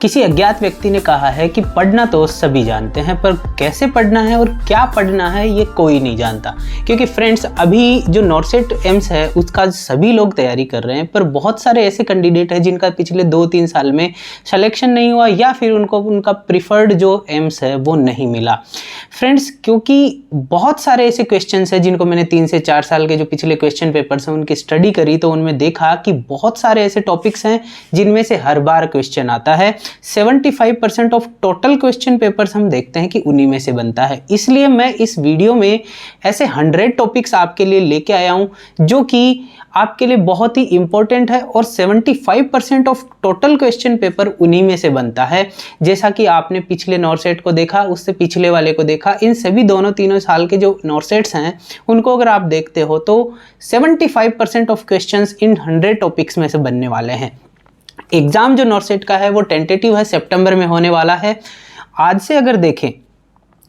किसी अज्ञात व्यक्ति ने कहा है कि पढ़ना तो सभी जानते हैं, पर कैसे पढ़ना है और क्या पढ़ना है ये कोई नहीं जानता। क्योंकि फ्रेंड्स, अभी जो नॉर्सेट एम्स है उसका सभी लोग तैयारी कर रहे हैं, पर बहुत सारे ऐसे कैंडिडेट हैं जिनका पिछले 2-3 साल में सिलेक्शन नहीं हुआ या फिर उनको उनका प्रिफर्ड जो एम्स है वो नहीं मिला। फ्रेंड्स, क्योंकि बहुत सारे ऐसे क्वेश्चंस हैं जिनको मैंने 3 से 4 साल के जो पिछले क्वेश्चन पेपर्स हैं उनकी स्टडी करी, तो उनमें देखा कि बहुत सारे ऐसे टॉपिक्स हैं जिनमें से हर बार क्वेश्चन आता है। 75% ऑफ टोटल क्वेश्चन पेपर्स हम देखते हैं कि उन्हीं में से बनता है। इसलिए मैं इस वीडियो में ऐसे 100 टॉपिक्स आपके लिए लेके आया हूं जो कि आपके लिए बहुत ही इंपॉर्टेंट है और 75% ऑफ टोटल क्वेश्चन पेपर उन्हीं में से बनता है। जैसा कि आपने पिछले नॉर्सेट को देखा, उससे पिछले वाले को देखा, इन सभी दोनों तीनों साल के जो नॉर्सेट्स हैं उनको अगर आप देखते हो तो 75% ऑफ क्वेश्चंस इन 100 टॉपिक्स में से बनने वाले हैं। एग्जाम जो नॉर्सेट का है वो टेंटेटिव है, सितंबर में होने वाला है। आज से अगर देखें,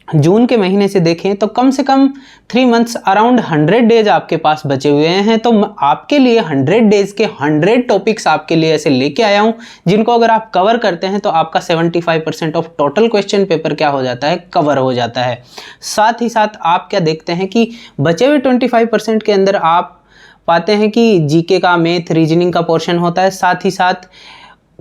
जून के महीने से देखें तो कम से कम 3 मंथ्स, अराउंड 100 डेज आपके पास बचे हुए हैं। तो आपके लिए 100 डेज के 100 टॉपिक्स आपके लिए ऐसे लेके आया हूं जिनको अगर आप कवर करते हैं तो आपका 75% ऑफ टोटल क्वेश्चन पेपर क्या हो जाता है, कवर हो जाता है। साथ ही साथ आप क्या देखते हैं कि बचे हुए 25% के अंदर आप पाते हैं कि जीके का, मैथ, रीजनिंग का पोर्शन होता है। साथ ही साथ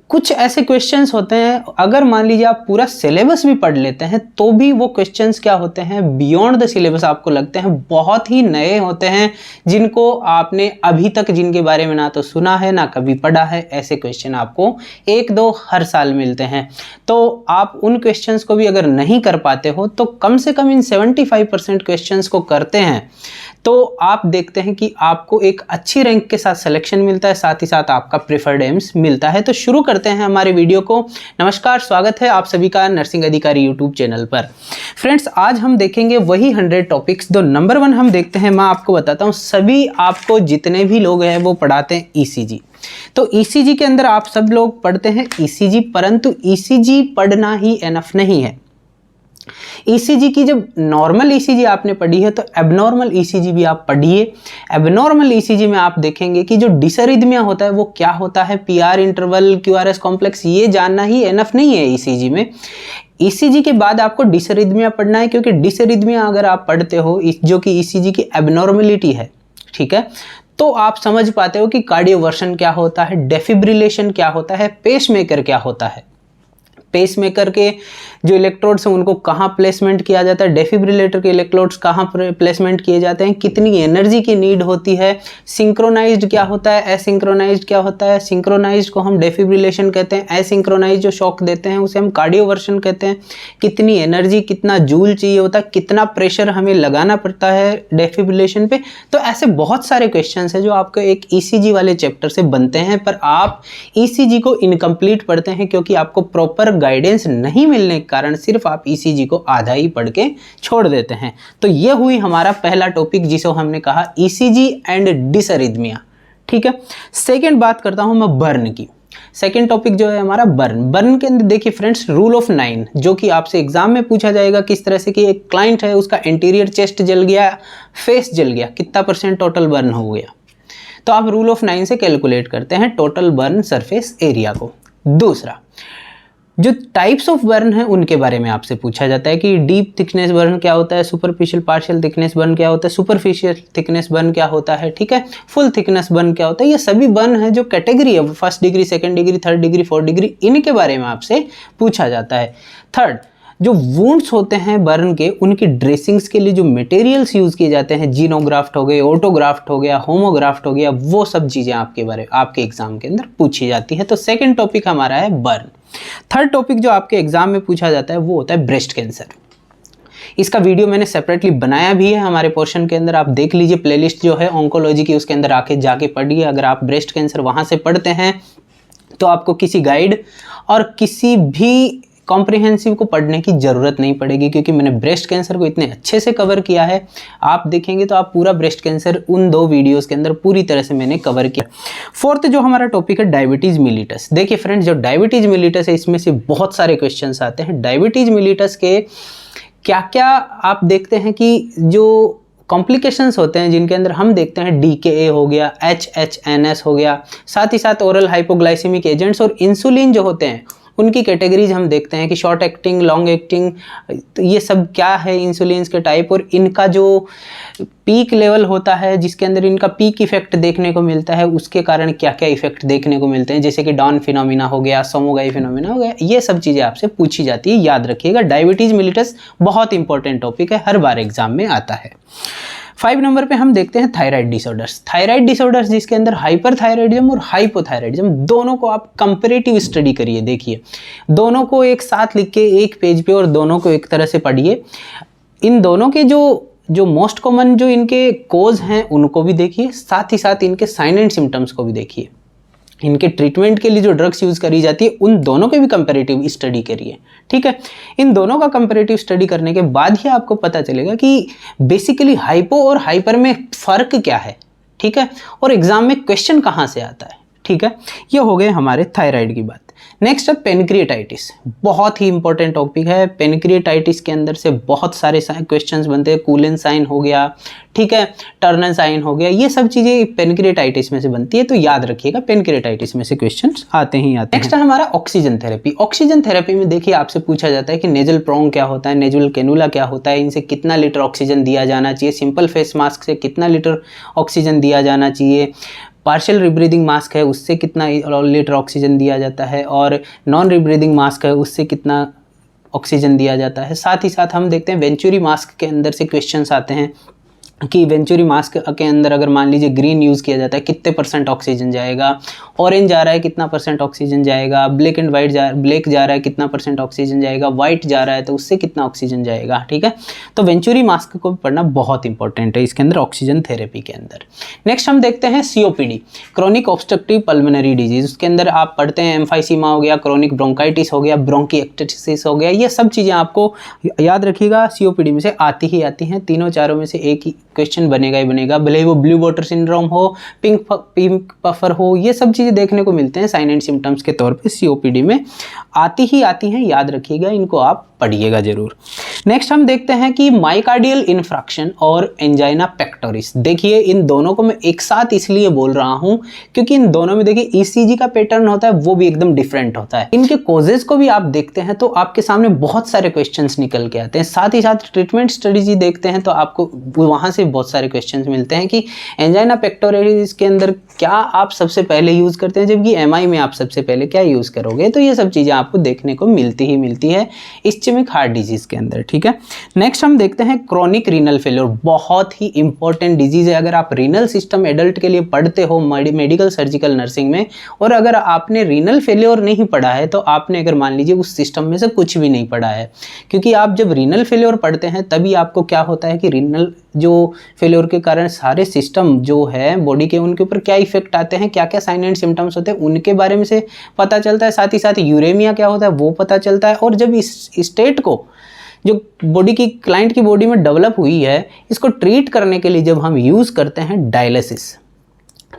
कुछ ऐसे क्वेश्चंस होते हैं, अगर मान लीजिए आप पूरा सिलेबस भी पढ़ लेते हैं तो भी वो क्वेश्चंस क्या होते हैं, बियॉन्ड द सिलेबस आपको लगते हैं, बहुत ही नए होते हैं, जिनको आपने अभी तक जिनके बारे में ना तो सुना है ना कभी पढ़ा है। ऐसे क्वेश्चन आपको 1-2 हर साल मिलते हैं। तो आप उन क्वेश्चंस को भी अगर नहीं कर पाते हो तो कम से कम इन 75% क्वेश्चंस को करते हैं तो आप देखते हैं कि आपको एक अच्छी रैंक के साथ सिलेक्शन मिलता है, साथ ही साथ आपका प्रेफर्ड एम्स मिलता है। तो शुरू करते हैं हमारे वीडियो को। नमस्कार, स्वागत है आप सभी का नर्सिंग अधिकारी यूट्यूब चैनल पर। फ्रेंड्स, आज हम देखेंगे वही 100 टॉपिक्स। तो नंबर 1 हम देखते हैं, मैं आपको बताता हूँ, सभी आपको जितने भी लोग हैं वो पढ़ाते हैं ईसीजी। तो ईसीजी के अंदर आप सब लोग पढ़ते हैं ईसीजी, परंतु ईसीजी पढ़ना ही एनफ नहीं है। ईसीजी की जब नॉर्मल ईसीजी आपने पढ़ी है तो एबनॉर्मल ईसीजी भी आप पढ़िए। एबनॉर्मल ईसीजी में आप देखेंगे कि जो डिसरिथमिया होता है वो क्या होता है, पीआर इंटरवल, क्यूआरएस कॉम्प्लेक्स, ये जानना ही एनफ नहीं है ईसीजी में। ईसीजी के बाद आपको डिसरिथमिया पढ़ना है, क्योंकि डिसरिथमिया अगर आप पढ़ते हो जो कि ईसीजी की एबनॉर्मलिटी है, ठीक है, तो आप समझ पाते हो कि कार्डियोवर्शन क्या होता है, डेफिब्रिलेशन क्या होता है, पेसमेकर क्या होता है, पेसमेकर के जो इलेक्ट्रोड्स हैं उनको कहाँ प्लेसमेंट किया जाता है, डेफिब्रिलेटर के इलेक्ट्रोड्स कहाँ प्लेसमेंट किए जाते हैं, कितनी एनर्जी की नीड होती है, सिंक्रोनाइज्ड क्या होता है, एसिंक्रोनाइज्ड क्या होता है। सिंक्रोनाइज्ड को हम डेफिब्रिलेशन कहते हैं, एसिंक्रोनाइज्ड जो शॉक देते हैं उसे हम कार्डियोवर्शन कहते हैं। कितनी एनर्जी, कितना जूल चाहिए होता है, कितना प्रेशर हमें लगाना पड़ता है डेफिब्रिलेशन पे। तो ऐसे बहुत सारे क्वेश्चंस हैं जो आपको एक ईसीजी वाले चैप्टर से बनते हैं, पर आप ईसीजी को इनकम्प्लीट पढ़ते हैं क्योंकि आपको प्रॉपर गाइडेंस नहीं मिलने के कारण सिर्फ आप ईसीजी को आधा ही पढ़ के छोड़ देते हैं। तो ये हुई हमारा पहला टॉपिक जिसे हमने कहा ईसीजी एंड डिसरिथमिया, ठीक है। सेकंड बात करता हूं मैं बर्न की। सेकंड टॉपिक जो है हमारा बर्न के अंदर देखिए फ्रेंड्स, रूल ऑफ 9 जो कि आपसे एग्जाम में पूछा जाएगा किस तरह से कि एक क्लाइंट है, उसका इंटीरियर चेस्ट जल गया, फेस जल गया, कितना % टोटल बर्न हो गया। तो आप रूल ऑफ 9 से कैलकुलेट करते हैं टोटल बर्न सरफेस एरिया को। दूसरा, जो टाइप्स ऑफ बर्न है उनके बारे में आपसे पूछा जाता है कि डीप थिकनेस बर्न क्या होता है, सुपरफिशियल पार्शियल थिकनेस बर्न क्या होता है, सुपरफिशियल थिकनेस बर्न क्या होता है, ठीक है, फुल थिकनेस बर्न क्या होता है। ये सभी बर्न है जो कैटेगरी है, 1st degree, 2nd degree, 3rd degree, 4th degree, इनके बारे में आपसे पूछा जाता है। थर्ड, जो वुंड्स होते हैं बर्न के, उनकी ड्रेसिंग्स के लिए जो मटेरियल्स यूज किए जाते हैं, जीनोग्राफ्ट हो गए, ऑटोग्राफ्ट हो गया, होमोग्राफ्ट हो गया, वो सब चीजें आपके एग्जाम के अंदर पूछी जाती है। तो सेकंड टॉपिक हमारा है बर्न। थर्ड टॉपिक जो आपके एग्जाम में पूछा जाता है वो होता है ब्रेस्ट कैंसर। इसका वीडियो मैंने सेपरेटली बनाया भी है हमारे पोर्शन के अंदर, आप देख लीजिए, प्लेलिस्ट जो है ऑन्कोलॉजी की उसके अंदर आके जाके पढ़िए। अगर आप ब्रेस्ट कैंसर वहां से पढ़ते हैं तो आपको किसी गाइड और किसी भी कॉम्प्रिहेंसिव को पढ़ने की ज़रूरत नहीं पड़ेगी, क्योंकि मैंने ब्रेस्ट कैंसर को इतने अच्छे से कवर किया है। आप देखेंगे तो आप पूरा ब्रेस्ट कैंसर उन 2 वीडियोस के अंदर पूरी तरह से मैंने कवर किया। फोर्थ जो हमारा टॉपिक है डायबिटीज़ मिलिटस। देखिए फ्रेंड्स, जो डायबिटीज़ मिलिटस है इसमें से बहुत सारे क्वेश्चंस आते हैं। डायबिटीज़ मिलिटस के क्या क्या आप देखते हैं कि जो कॉम्प्लिकेशंस होते हैं जिनके अंदर हम देखते हैं DKA हो गया, HHNS हो गया, साथ ही साथ ओरल हाइपोग्लाइसेमिक एजेंट्स और इंसुलिन जो होते हैं उनकी कैटेगरीज हम देखते हैं कि शॉर्ट एक्टिंग, लॉन्ग एक्टिंग, तो ये सब क्या है इंसुलिन के टाइप, और इनका जो पीक लेवल होता है जिसके अंदर इनका पीक इफेक्ट देखने को मिलता है, उसके कारण क्या क्या इफेक्ट देखने को मिलते हैं, जैसे कि डॉन फिनोमिना हो गया, सोमोगाई फिनोमिना हो गया, ये सब चीज़ें आपसे पूछी जाती है, याद रखिएगा। डायबिटीज मिलिटस बहुत इंपॉर्टेंट टॉपिक है, हर बार एग्जाम में आता है। 5 नंबर पे हम देखते हैं थायराइड डिसऑर्डर्स। थायराइड डिसऑर्डर्स जिसके अंदर हाइपरथायराइडिज्म और हाइपोथायराइडिज्म दोनों को आप कंपैरेटिव स्टडी करिए, देखिए दोनों को एक साथ लिख के एक पेज पे और दोनों को एक तरह से पढ़िए। इन दोनों के जो मोस्ट कॉमन जो इनके कोज हैं उनको भी देखिए, साथ ही साथ इनके साइन एंड सिम्टम्स को भी देखिए। इनके ट्रीटमेंट के लिए जो ड्रग्स यूज़ करी जाती है उन दोनों के भी कंपैरेटिव स्टडी करिए, ठीक है। इन दोनों का कंपैरेटिव स्टडी करने के बाद ही आपको पता चलेगा कि बेसिकली हाइपो और हाइपर में फ़र्क क्या है, ठीक है, और एग्ज़ाम में क्वेश्चन कहाँ से आता है, ठीक है। ये हो गए हमारे थायराइड की बात। नेक्स्ट है पेनक्रिएटाइटिस, बहुत ही इंपॉर्टेंट टॉपिक है। पेनक्रिएटाइटिस के अंदर से बहुत सारे क्वेश्चंस बनते हैं, कूलन साइन हो गया, ठीक है, टर्नर साइन हो गया, ये सब चीज़ें पेनक्रिएटाइटिस में से बनती है, तो याद रखिएगा पेनक्रिएटाइटिस में से क्वेश्चंस आते ही आते हैं। नेक्स्ट है हमारा ऑक्सीजन थेरेपी। ऑक्सीजन थेरेपी में देखिए आपसे पूछा जाता है कि नेजल प्रोंग क्या होता है, नेजुल कैनुला क्या होता है, इनसे कितना लीटर ऑक्सीजन दिया जाना चाहिए, सिंपल फेस मास्क से कितना लीटर ऑक्सीजन दिया जाना चाहिए, पार्शियल रिब्रीदिंग मास्क है उससे कितना लीटर ऑक्सीजन दिया जाता है, और नॉन रिब्रीदिंग मास्क है उससे कितना ऑक्सीजन दिया जाता है। साथ ही साथ हम देखते हैं वेंचुरी मास्क के अंदर से क्वेश्चंस आते हैं कि वेंचुरी मास्क के अंदर अगर मान लीजिए ग्रीन यूज़ किया जाता है कितने % ऑक्सीजन जाएगा, ऑरेंज जा रहा है कितना % ऑक्सीजन जाएगा, ब्लैक एंड वाइट ब्लैक जा रहा है कितना % ऑक्सीजन जाएगा, वाइट जा रहा है तो उससे कितना ऑक्सीजन जाएगा, ठीक है। तो वेंचुरी मास्क को पढ़ना बहुत इंपॉर्टेंट है इसके अंदर, ऑक्सीजन थेरेपी के अंदर। नेक्स्ट हम देखते हैं COPD, chronic obstructive pulmonary disease. उसके अंदर आप पढ़ते हैं एम्फाइसीमा हो गया, क्रोनिक ब्रोंकाइटिस हो गया, ब्रोंकिएक्टाइटिस हो गया, ये सब चीज़ें आपको याद रखिएगा COPD में से आती ही आती हैं। तीनों चारों में से एक ही क्वेश्चन बनेगा ही बनेगा, भले ही वो ब्लू वाटर सिंड्रोम हो, पिंक पफर हो, ये सब चीज़ें देखने को मिलते हैं साइन एंड सिम्टम्स के तौर पे COPD में आती ही आती हैं, याद रखिएगा, इनको आप पढ़िएगा जरूर। नेक्स्ट हम देखते हैं कि माइकार्डियल इन्फ्रैक्शन और एंजाइना पेक्टोरिस। देखिए इन दोनों को मैं एक साथ इसलिए बोल रहा हूं क्योंकि इन दोनों में देखिए ECG का पैटर्न होता है वो भी एकदम डिफरेंट होता है। इनके कॉजेज को भी आप देखते हैं तो आपके सामने बहुत सारे क्वेश्चंस निकल के आते हैं। साथ ही साथ ट्रीटमेंट स्ट्रेटेजी देखते हैं तो आपको वहां से बहुत सारे क्वेश्चंस मिलते हैं कि एंजाइना पेक्टोरिस के अंदर क्या आप सबसे पहले यूज करते हैं, जबकि MI में आप सबसे पहले क्या यूज करोगे। तो ये सब चीजें आपको देखने को मिलती है इस्चेमिक हार्ट डिजीज के अंदर, ठीक है। नेक्स्ट हम देखते हैं क्रोनिक रीनल फेलियर, बहुत ही इंपॉर्टेंट डिजीज है। अगर आप रीनल सिस्टम एडल्ट के लिए पढ़ते हो मेडिकल सर्जिकल नर्सिंग में, और अगर आपने रीनल फेलियर नहीं पढ़ा है तो आपने अगर मान लीजिए उस सिस्टम में से कुछ भी नहीं पढ़ा है, क्योंकि आप जब रीनल फेलियर पढ़ते हैं तभी आपको क्या होता है कि रीनल जो फेलियर के कारण सारे सिस्टम जो है बॉडी के उनके ऊपर क्या इफेक्ट आते हैं, क्या क्या साइन एंड सिम्टम्स होते हैं उनके बारे में से पता चलता है। साथ ही साथ यूरेमिया क्या होता है वो पता चलता है। और जब इस स्टेट को जो बॉडी की क्लाइंट की बॉडी में डेवलप हुई है, इसको ट्रीट करने के लिए जब हम यूज़ करते हैं डायलिसिस,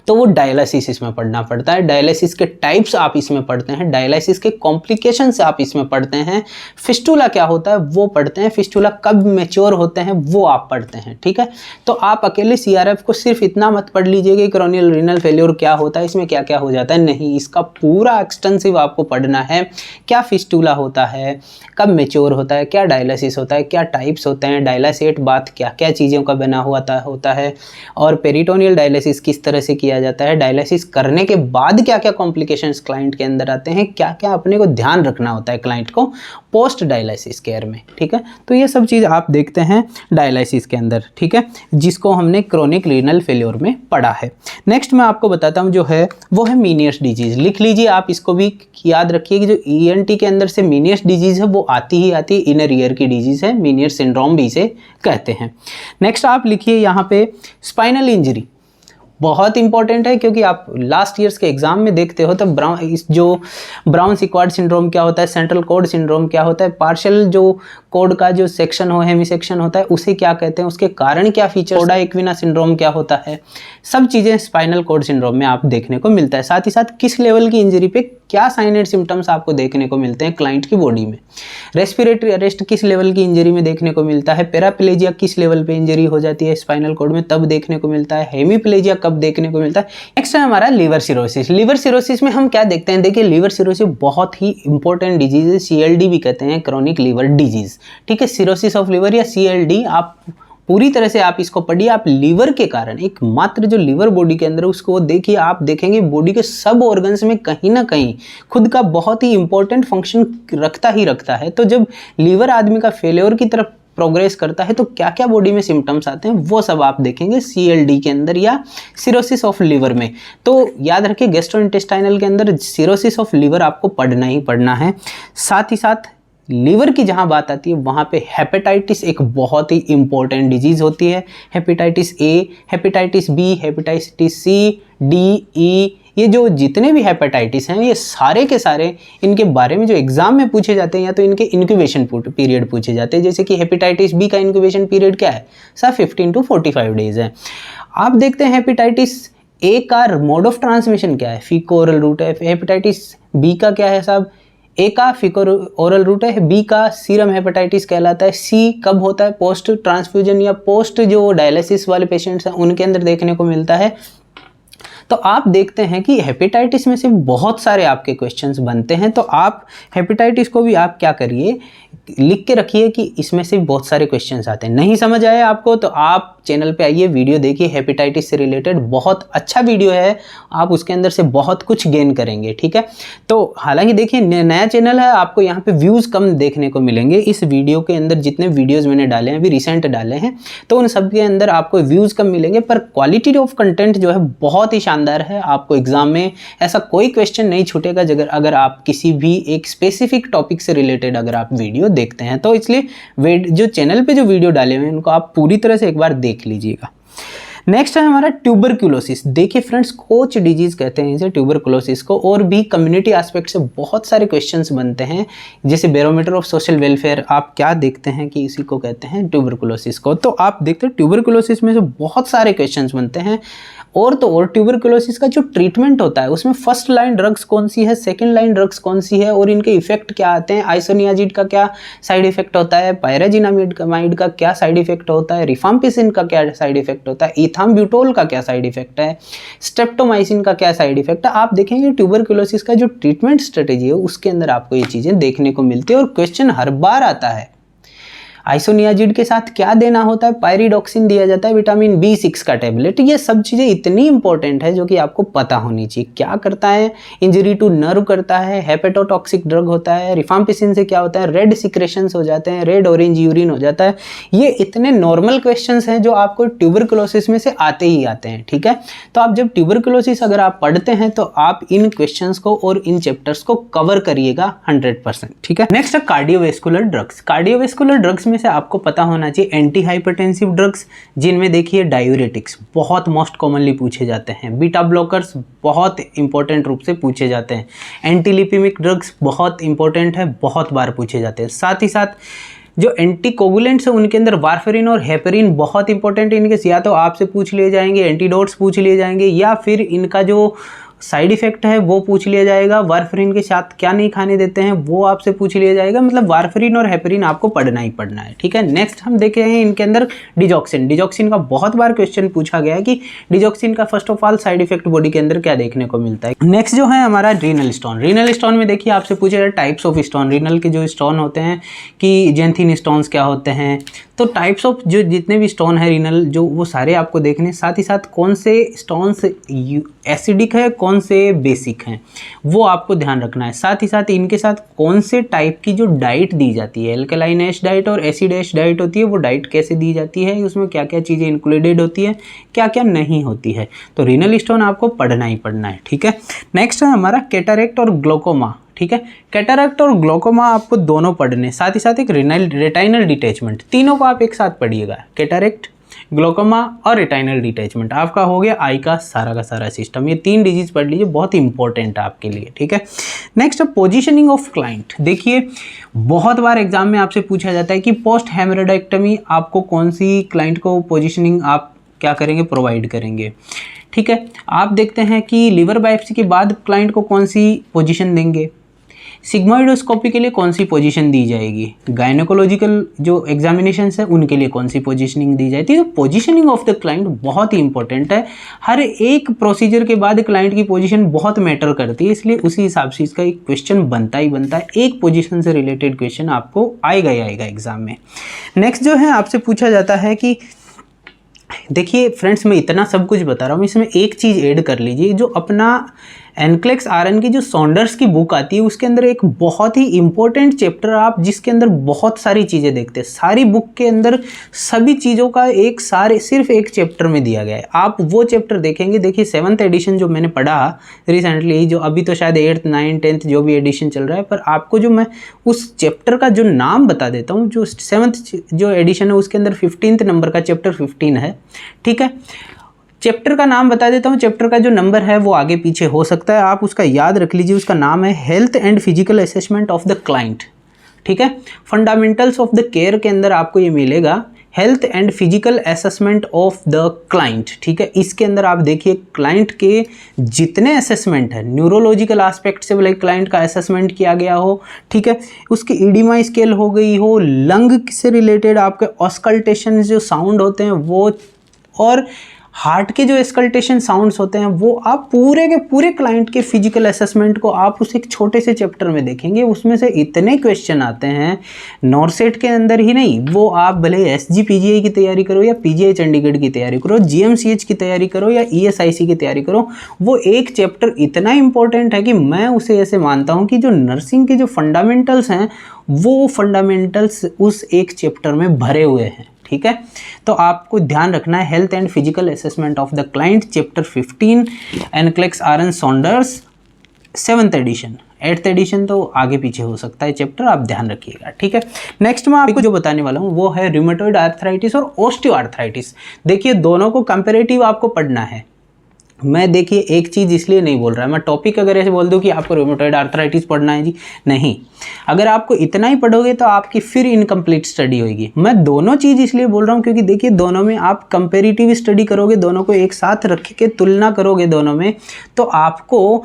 तो वो डायलिसिस इसमें पढ़ना पड़ता है। डायलिसिस के टाइप्स आप इसमें पढ़ते हैं, डायलिसिस के कॉम्प्लिकेशंस आप इसमें पढ़ते हैं, फिस्टुला क्या होता है वो पढ़ते हैं, फिस्टुला कब मैच्योर होते हैं वो आप पढ़ते हैं, ठीक है। तो आप अकेले CRF को सिर्फ इतना मत पढ़ लीजिए कि क्रोनिक रीनल फेलियर क्या होता है, इसमें क्या क्या हो जाता है, नहीं, इसका पूरा एक्सटेंसिव आपको पढ़ना है। क्या फिस्टुला होता है, कब मैच्योर होता है, क्या डायलिसिस होता है, क्या टाइप्स होते हैं, डायलिसेट बाथ क्या क्या चीज़ों का बना हुआ होता है, और पेरिटोनियल डायलिसिस किस तरह से किया जाता है, डायलिसिस करने के बाद क्या क्या कॉम्प्लिकेशंस क्लाइंट के अंदर आते हैं, क्या क्या अपने को ध्यान रखना होता है क्लाइंट को पोस्ट डायलिसिस केयर में, ठीक है। तो ये सब चीज़ आप देखते हैं डायलिसिस के अंदर, ठीक है, जिसको हमने क्रोनिक रीनल फेलियर में पढ़ा है। नेक्स्ट मैं आपको बताता हूँ जो है वो है मीनियस डिजीज। लिख लीजिए आप, इसको भी याद रखिए कि जो ENT के अंदर से मीनियस डिजीज है वो आती ही आती है, इनर ईयर की डिजीज है, मीनियस सिंड्रोम भी इसे कहते हैं। नेक्स्ट आप लिखिए यहाँ पे स्पाइनल इंजरी, बहुत इंपॉर्टेंट है क्योंकि आप लास्ट ईयर्स के एग्जाम में देखते हो तो ब्राउन सिक्वाड सिंड्रोम क्या होता है, सेंट्रल कोड सिंड्रोम क्या होता है, पार्शियल जो कोड का जो सेक्शन हो, हेमी सेक्शन होता है, उसे क्या कहते हैं, उसके कारण क्या फीचर, कोडा इक्विना सिंड्रोम क्या होता है, सब चीज़ें स्पाइनल कोड सिंड्रोम में आप देखने को मिलता है। साथ ही साथ किस लेवल की इंजरी पे क्या साइन एंड सिम्टम्स आपको देखने को मिलते हैं क्लाइंट की बॉडी में, रेस्पिरेटरी अरेस्ट किस लेवल की इंजरी में देखने को मिलता है, पैराप्लेजिया किस लेवल पे इंजरी हो जाती है स्पाइनल कोड में तब देखने को मिलता है, हेमीप्लेजिया कब देखने को मिलता है। नेक्स्ट है हमारा लिवर सिरोसिस। लिवर सिरोसिस में हम क्या देखते हैं, देखिए लिवर सिरोसिस बहुत ही इंपॉर्टेंट डिजीज है, CLD भी कहते हैं, क्रॉनिक लिवर डिजीज, ठीक है। सिरोसिस ऑफ लिवर या CLD आप पूरी तरह से आप इसको पढ़िए। आप लीवर के कारण, एक मात्र जो लीवर बॉडी के अंदर है उसको देखिए, आप देखेंगे बॉडी के सब ऑर्गन्स में कहीं ना कहीं खुद का बहुत ही इंपॉर्टेंट फंक्शन रखता ही रखता है। तो जब लीवर आदमी का फेलियर की तरफ प्रोग्रेस करता है तो क्या क्या बॉडी में सिम्टम्स आते हैं वो सब आप देखेंगे CLD के अंदर या सिरोसिस ऑफ लिवर में। तो याद रखिए गैस्ट्रोइंटेस्टाइनल के अंदर सिरोसिस ऑफ लिवर आपको पढ़ना ही पढ़ना है। साथ ही साथ लीवर की जहाँ बात आती है वहाँ पे हेपेटाइटिस एक बहुत ही इंपॉर्टेंट डिजीज़ होती है। Hepatitis A, hepatitis B, hepatitis C, D, E, ये जो जितने भी हेपेटाइटिस हैं ये सारे के सारे इनके बारे में जो एग्जाम में पूछे जाते हैं या तो इनके इंक्यूबेशन पीरियड पूछे जाते हैं। जैसे कि हेपेटाइटिस B का इंक्यूबेशन पीरियड क्या है सर, 15 to 45 डेज है। आप देखते हैं हेपेटाइटिस A का मोड ऑफ ट्रांसमिशन क्या है, फीको ओरल रूट है। हेपेटाइटिस B का क्या है साहब, A का फीको ओरल रूट है, B का सीरम हेपेटाइटिस कहलाता है, C कब होता है, पोस्ट ट्रांसफ्यूजन या पोस्ट जो डायलिसिस वाले पेशेंट्स हैं उनके अंदर देखने को मिलता है। तो आप देखते हैं कि हेपेटाइटिस में से बहुत सारे आपके क्वेश्चंस बनते हैं। तो आप हेपेटाइटिस को भी आप क्या करिए, लिख के रखिए कि इसमें से बहुत सारे क्वेश्चंस आते हैं। नहीं समझ आए आपको तो आप चैनल पे आइए, वीडियो देखिए, हेपेटाइटिस से रिलेटेड बहुत अच्छा वीडियो है, आप उसके अंदर से बहुत कुछ गेन करेंगे, ठीक है। तो हालांकि देखिए नया चैनल है, आपको यहाँ पे व्यूज़ कम देखने को मिलेंगे। इस वीडियो के अंदर जितने वीडियोज़ मैंने डाले हैं, अभी रिसेंट डाले हैं, तो उन सब के अंदर आपको व्यूज़ कम मिलेंगे, पर क्वालिटी ऑफ कंटेंट जो है बहुत ही शानदार है। आपको एग्जाम में ऐसा कोई क्वेश्चन नहीं छूटेगा अगर आप किसी भी एक स्पेसिफिक टॉपिक से रिलेटेड अगर आप वीडियो देखते हैं। तो इसलिए जो चैनल पे जो वीडियो डाले हुए हैं उनको आप पूरी तरह से एक बार देख लीजिएगा। नेक्स्ट है हमारा ट्यूबरक्यूलोसिस। देखिए फ्रेंड्स, कोच डिजीज कहते हैं इसे ट्यूबरक्यूलोसिस को, और भी कम्युनिटी एस्पेक्ट से बहुत सारे क्वेश्चंस बनते हैं, जैसे बैरोमीटर ऑफ सोशल वेलफेयर। आप क्या देखते हैं कि इसी को कहते हैं ट्यूबरक्यूलोसिस को। तो आप देखते हैं ट्यूबरक्यूलोसिस में से बहुत सारे क्वेश्चंस बनते हैं। और ट्यूबरक्यूलोसिस का जो ट्रीटमेंट होता है उसमें फर्स्ट लाइन ड्रग्स कौन सी है, सेकंड लाइन ड्रग्स कौन सी है, और इनके इफेक्ट क्या आते हैं। आइसोनियाजिड का क्या साइड इफेक्ट होता है, पायराजिनामाइड का क्या साइड इफेक्ट होता है, रिफाम्पिसिन का क्या साइड इफेक्ट होता है, इथाम्ब्यूटोल का क्या साइड इफेक्ट है, स्ट्रेप्टोमाइसिन का क्या साइड इफेक्ट है। आप देखेंगे ट्यूबरक्यूलोसिस का जो ट्रीटमेंट स्ट्रेटेजी है उसके अंदर आपको ये चीज़ें देखने को मिलती है, और क्वेश्चन हर बार आता है। आइसोनियाजिड के साथ क्या देना होता है, पायरिडॉक्सिन दिया जाता है, विटामिन B6 का टेबलेट। ये सब चीज़ें इतनी इंपॉर्टेंट है जो कि आपको पता होनी चाहिए। क्या करता है, इंजरी टू नर्व करता है, हेपेटोटॉक्सिक ड्रग होता है, रिफाम्पिसिन से क्या होता है, रेड सिक्रेशंस हो जाते हैं, रेड ऑरेंज यूरिन हो जाता है। ये इतने नॉर्मल क्वेश्चंस हैं जो आपको ट्यूबरक्यूलोसिस में से आते ही आते हैं, ठीक है। तो आप जब ट्यूबरक्यूलोसिस अगर आप पढ़ते हैं तो आप इन क्वेश्चंस को और इन चैप्टर्स को कवर करिएगा 100%, ठीक है। नेक्स्ट है कार्डियोवेस्कुलर ड्रग्स। कार्डियोवेस्कुलर ड्रग्स में से आपको पता होना चाहिए एंटी हाइपरटेंसिव ड्रग्स, जिनमें देखिए डायूरेटिक्स बहुत मोस्ट कॉमनली पूछे जाते हैं, बीटा ब्लॉकर्स बहुत इंपॉर्टेंट रूप से पूछे जाते हैं, एंटीलिपिमिक ड्रग्स बहुत इंपॉर्टेंट है, बहुत बार पूछे जाते हैं। साथ ही साथ जो एंटीकोगुलेंट्स हैं उनके अंदर वारफेरिन और हेपेरिन बहुत इंपॉर्टेंट है। इनके या तो आपसे पूछ लिए जाएंगे, एंटीडोट्स पूछ लिए जाएंगे, या फिर इनका जो साइड इफेक्ट है वो पूछ लिया जाएगा। वारफेरिन के साथ क्या नहीं खाने देते हैं वो आपसे पूछ लिया जाएगा। मतलब वारफेरिन और हेपेरिन आपको पढ़ना ही पढ़ना है, ठीक है। नेक्स्ट हम देखे हैं इनके अंदर डिजॉक्सिन। डिजॉक्सिन का बहुत बार क्वेश्चन पूछा गया है कि डिजॉक्सिन का first of all side effect body के अंदर क्या देखने को मिलता है। नेक्स्ट जो है हमारा रीनल स्टोन। रीनल स्टोन में देखिए आपसे पूछा जाए टाइप्स ऑफ स्टोन, रीनल के जो स्टोन होते हैं कि जेंथिन स्टोन्स क्या होते हैं। तो टाइप्स ऑफ जो जितने भी स्टोन है रीनल जो, वो सारे आपको देखने। साथ ही साथ कौन से स्टोन्स एसिडिक है, कौन से बेसिक हैं, वो आपको ध्यान रखना है। साथ ही साथ इनके साथ कौन से टाइप की जो डाइट दी जाती है, एल्कलाइन ऐश डाइट और एसिड ऐश डाइट होती है, वो डाइट कैसे दी जाती है, उसमें क्या क्या चीज़ें इंक्लूडेड होती है, क्या क्या नहीं होती है। तो रीनल स्टोन आपको पढ़ना ही पढ़ना है, ठीक है। नेक्स्ट है हमारा कैटरेक्ट और ग्लोकोमा, ठीक है। कैटरेक्ट और ग्लोकोमा आपको दोनों पढ़ने, साथ ही साथ एक रेटाइनल डिटैचमेंट, तीनों को आप एक साथ पढ़िएगा। कैटरेक्ट, ग्लोकोमा और रेटाइनल डिटैचमेंट आपका हो गया आई का सारा सिस्टम। ये 3 डिजीज पढ़ लीजिए, बहुत इंपॉर्टेंट है आपके लिए, ठीक है। Next positioning of client. देखिए बहुत बार एग्जाम में आपसे पूछा जाता है कि पोस्ट हेमरेक्टमी आपको कौन सी क्लाइंट को पोजीशनिंग आप क्या करेंगे, प्रोवाइड करेंगे, ठीक है। आप देखते हैं कि लीवर बायोप्सी के बाद क्लाइंट को कौन सी पोजीशन देंगे। सिग्मोइडोस्कोपी के लिए कौन सी पोजीशन दी जाएगी, गायनेकोलॉजिकल जो एग्जामिनेशंस है उनके लिए कौन सी पोजीशनिंग दी जाती है। तो पोजीशनिंग ऑफ द क्लाइंट बहुत ही इंपॉर्टेंट है, हर एक प्रोसीजर के बाद क्लाइंट की पोजीशन बहुत मैटर करती है, इसलिए उसी हिसाब से इसका एक क्वेश्चन बनता ही बनता है। एक पोजीशन से रिलेटेड क्वेश्चन आपको आएगा ही आएगा एग्जाम में। नेक्स्ट जो है आपसे पूछा जाता है कि देखिए फ्रेंड्स, मैं इतना सब कुछ बता रहा हूँ, इसमें एक चीज़ ऐड कर लीजिए, जो अपना एनक्लेक्स आरएन की जो सॉन्डर्स की बुक आती है उसके अंदर एक बहुत ही इंपॉर्टेंट चैप्टर आप जिसके अंदर बहुत सारी चीज़ें देखते हैं, सारी बुक के अंदर सभी चीज़ों का एक सारे सिर्फ एक चैप्टर में दिया गया है। आप वो चैप्टर देखेंगे, देखिए 7th एडिशन जो मैंने पढ़ा रिसेंटली, जो अभी तो शायद 8th 9th 10th जो भी एडिशन चल रहा है, पर आपको जो मैं उस चैप्टर का जो नाम बता देता हूँ, जो 7th जो एडिशन है उसके अंदर 15th नंबर का चैप्टर 15 है, ठीक है। चैप्टर का नाम बता देता हूँ, चैप्टर का जो नंबर है वो आगे पीछे हो सकता है, आप उसका याद रख लीजिए। उसका नाम है health and physical assessment of the client, ठीक है। फंडामेंटल्स ऑफ द केयर के अंदर आपको ये मिलेगा, health and physical assessment of the client, ठीक है। इसके अंदर आप देखिए क्लाइंट के जितने असेसमेंट है, न्यूरोलॉजिकल एस्पेक्ट से भले क्लाइंट का असेसमेंट किया गया हो, ठीक है, उसकी ईडीमा स्केल हो गई हो, लंग से रिलेटेड आपके ऑस्कल्टेशन जो साउंड होते हैं वो, और हार्ट के जो एस्कल्टेशन साउंड्स होते हैं वो, आप पूरे के पूरे क्लाइंट के फिजिकल असेसमेंट को आप उस एक छोटे से चैप्टर में देखेंगे। उसमें से इतने क्वेश्चन आते हैं, नॉर्सेट के अंदर ही नहीं, वो आप भले SGPGI की तैयारी करो या PGI चंडीगढ़ की तैयारी करो, GMCH की तैयारी करो या ESIC की तैयारी करो, वो एक चैप्टर इतना इंपॉर्टेंट है कि मैं उसे ऐसे मानता हूँ कि जो नर्सिंग के जो फंडामेंटल्स हैं वो फंडामेंटल्स उस एक चैप्टर में भरे हुए हैं, ठीक है। तो आपको ध्यान रखना है, health and physical assessment of the client chapter 15, NCLEX RN Saunders 7th edition. 8th edition तो आगे पीछे हो सकता है चैप्टर, आप ध्यान रखिएगा, ठीक है। नेक्स्ट मैं आपको जो बताने वाला हूँ वो है रूमेटॉइड आर्थराइटिस और ऑस्टियोआर्थराइटिस। देखिए दोनों को कंपैरेटिव आपको पढ़ना है। मैं देखिए एक चीज़ इसलिए नहीं बोल रहा, मैं टॉपिक अगर ऐसे बोल दूं कि आपको रूमेटॉइड आर्थराइटिस पढ़ना है जी, नहीं। अगर आपको इतना ही पढ़ोगे तो आपकी फिर इनकम्प्लीट स्टडी होगी। मैं दोनों चीज़ इसलिए बोल रहा हूँ क्योंकि देखिए दोनों में आप कंपेरेटिव स्टडी करोगे, दोनों को एक साथ रख के तुलना करोगे दोनों में, तो आपको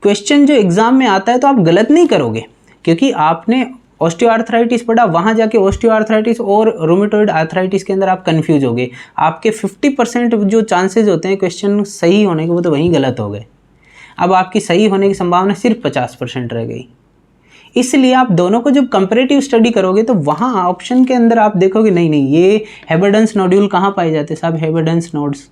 क्वेश्चन जो एग्ज़ाम में आता है तो आप गलत नहीं करोगे, क्योंकि आपने ऑस्टियोआर्थराइटिस पढ़ा, वहाँ जाके ऑस्टियोआर्थराइटिस और रूमेटॉइड आर्थराइटिस के अंदर आप कंफ्यूज हो गए। आपके 50% जो चांसेस होते हैं क्वेश्चन सही होने के, वो तो वहीं गलत हो गए। अब आपकी सही होने की संभावना सिर्फ 50% रह गई। इसलिए आप दोनों को जब कंपैरेटिव स्टडी करोगे तो वहाँ ऑप्शन के अंदर आप देखोगे नहीं नहीं, ये हेबर्डेंस नोड्यूल कहाँ पाए जाते हैं साहब, हेबर्डेंस नोड्स।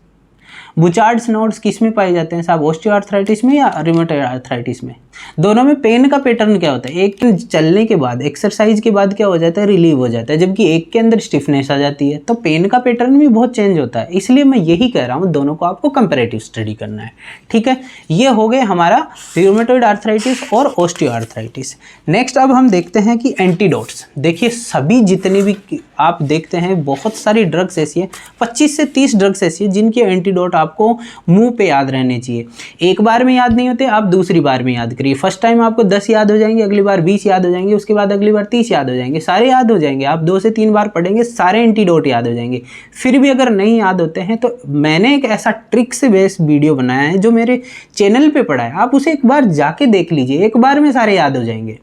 बुचार्ड्स नोड्स किस में पाए जाते हैं साहब, ऑस्टियोआर्थराइटिस में या रूमेटॉइड आर्थराइटिस में। दोनों में पेन का पैटर्न क्या होता है, एक दिन चलने के बाद, एक्सरसाइज के बाद क्या हो जाता है, रिलीव हो जाता है, जबकि एक के अंदर स्टिफनेस आ जाती है। तो पेन का पैटर्न भी बहुत चेंज होता है, इसलिए मैं यही कह रहा हूँ दोनों को आपको कंपैरेटिव स्टडी करना है, ठीक है। ये हो गए हमारा रूमेटॉइड आर्थराइटिस और ऑस्टियोआर्थराइटिस। नेक्स्ट अब हम देखते हैं कि एंटीडोट्स। देखिए सभी जितने भी आप देखते हैं, बहुत सारी ड्रग्स ऐसी है, 25 से 30 ड्रग्स ऐसी है जिनके एंटीडोट आपको मुंह पे याद रहने चाहिए। एक बार में याद नहीं होते, आप दूसरी बार में याद करिए। फर्स्ट टाइम आपको 10 याद हो जाएंगे, अगली बार 20 याद हो जाएंगे, उसके बाद अगली बार 30 याद हो जाएंगे, सारे याद हो जाएंगे। आप 2 से 3 बार पढ़ेंगे, सारे एंटीडोट याद हो जाएंगे। फिर भी अगर नहीं याद होते हैं तो मैंने एक ऐसा ट्रिक से बेस्ड वीडियो बनाया है जो मेरे चैनल पे पड़ा है, आप उसे एक बार जाके देख लीजिए, एक बार में सारे याद हो जाएंगे,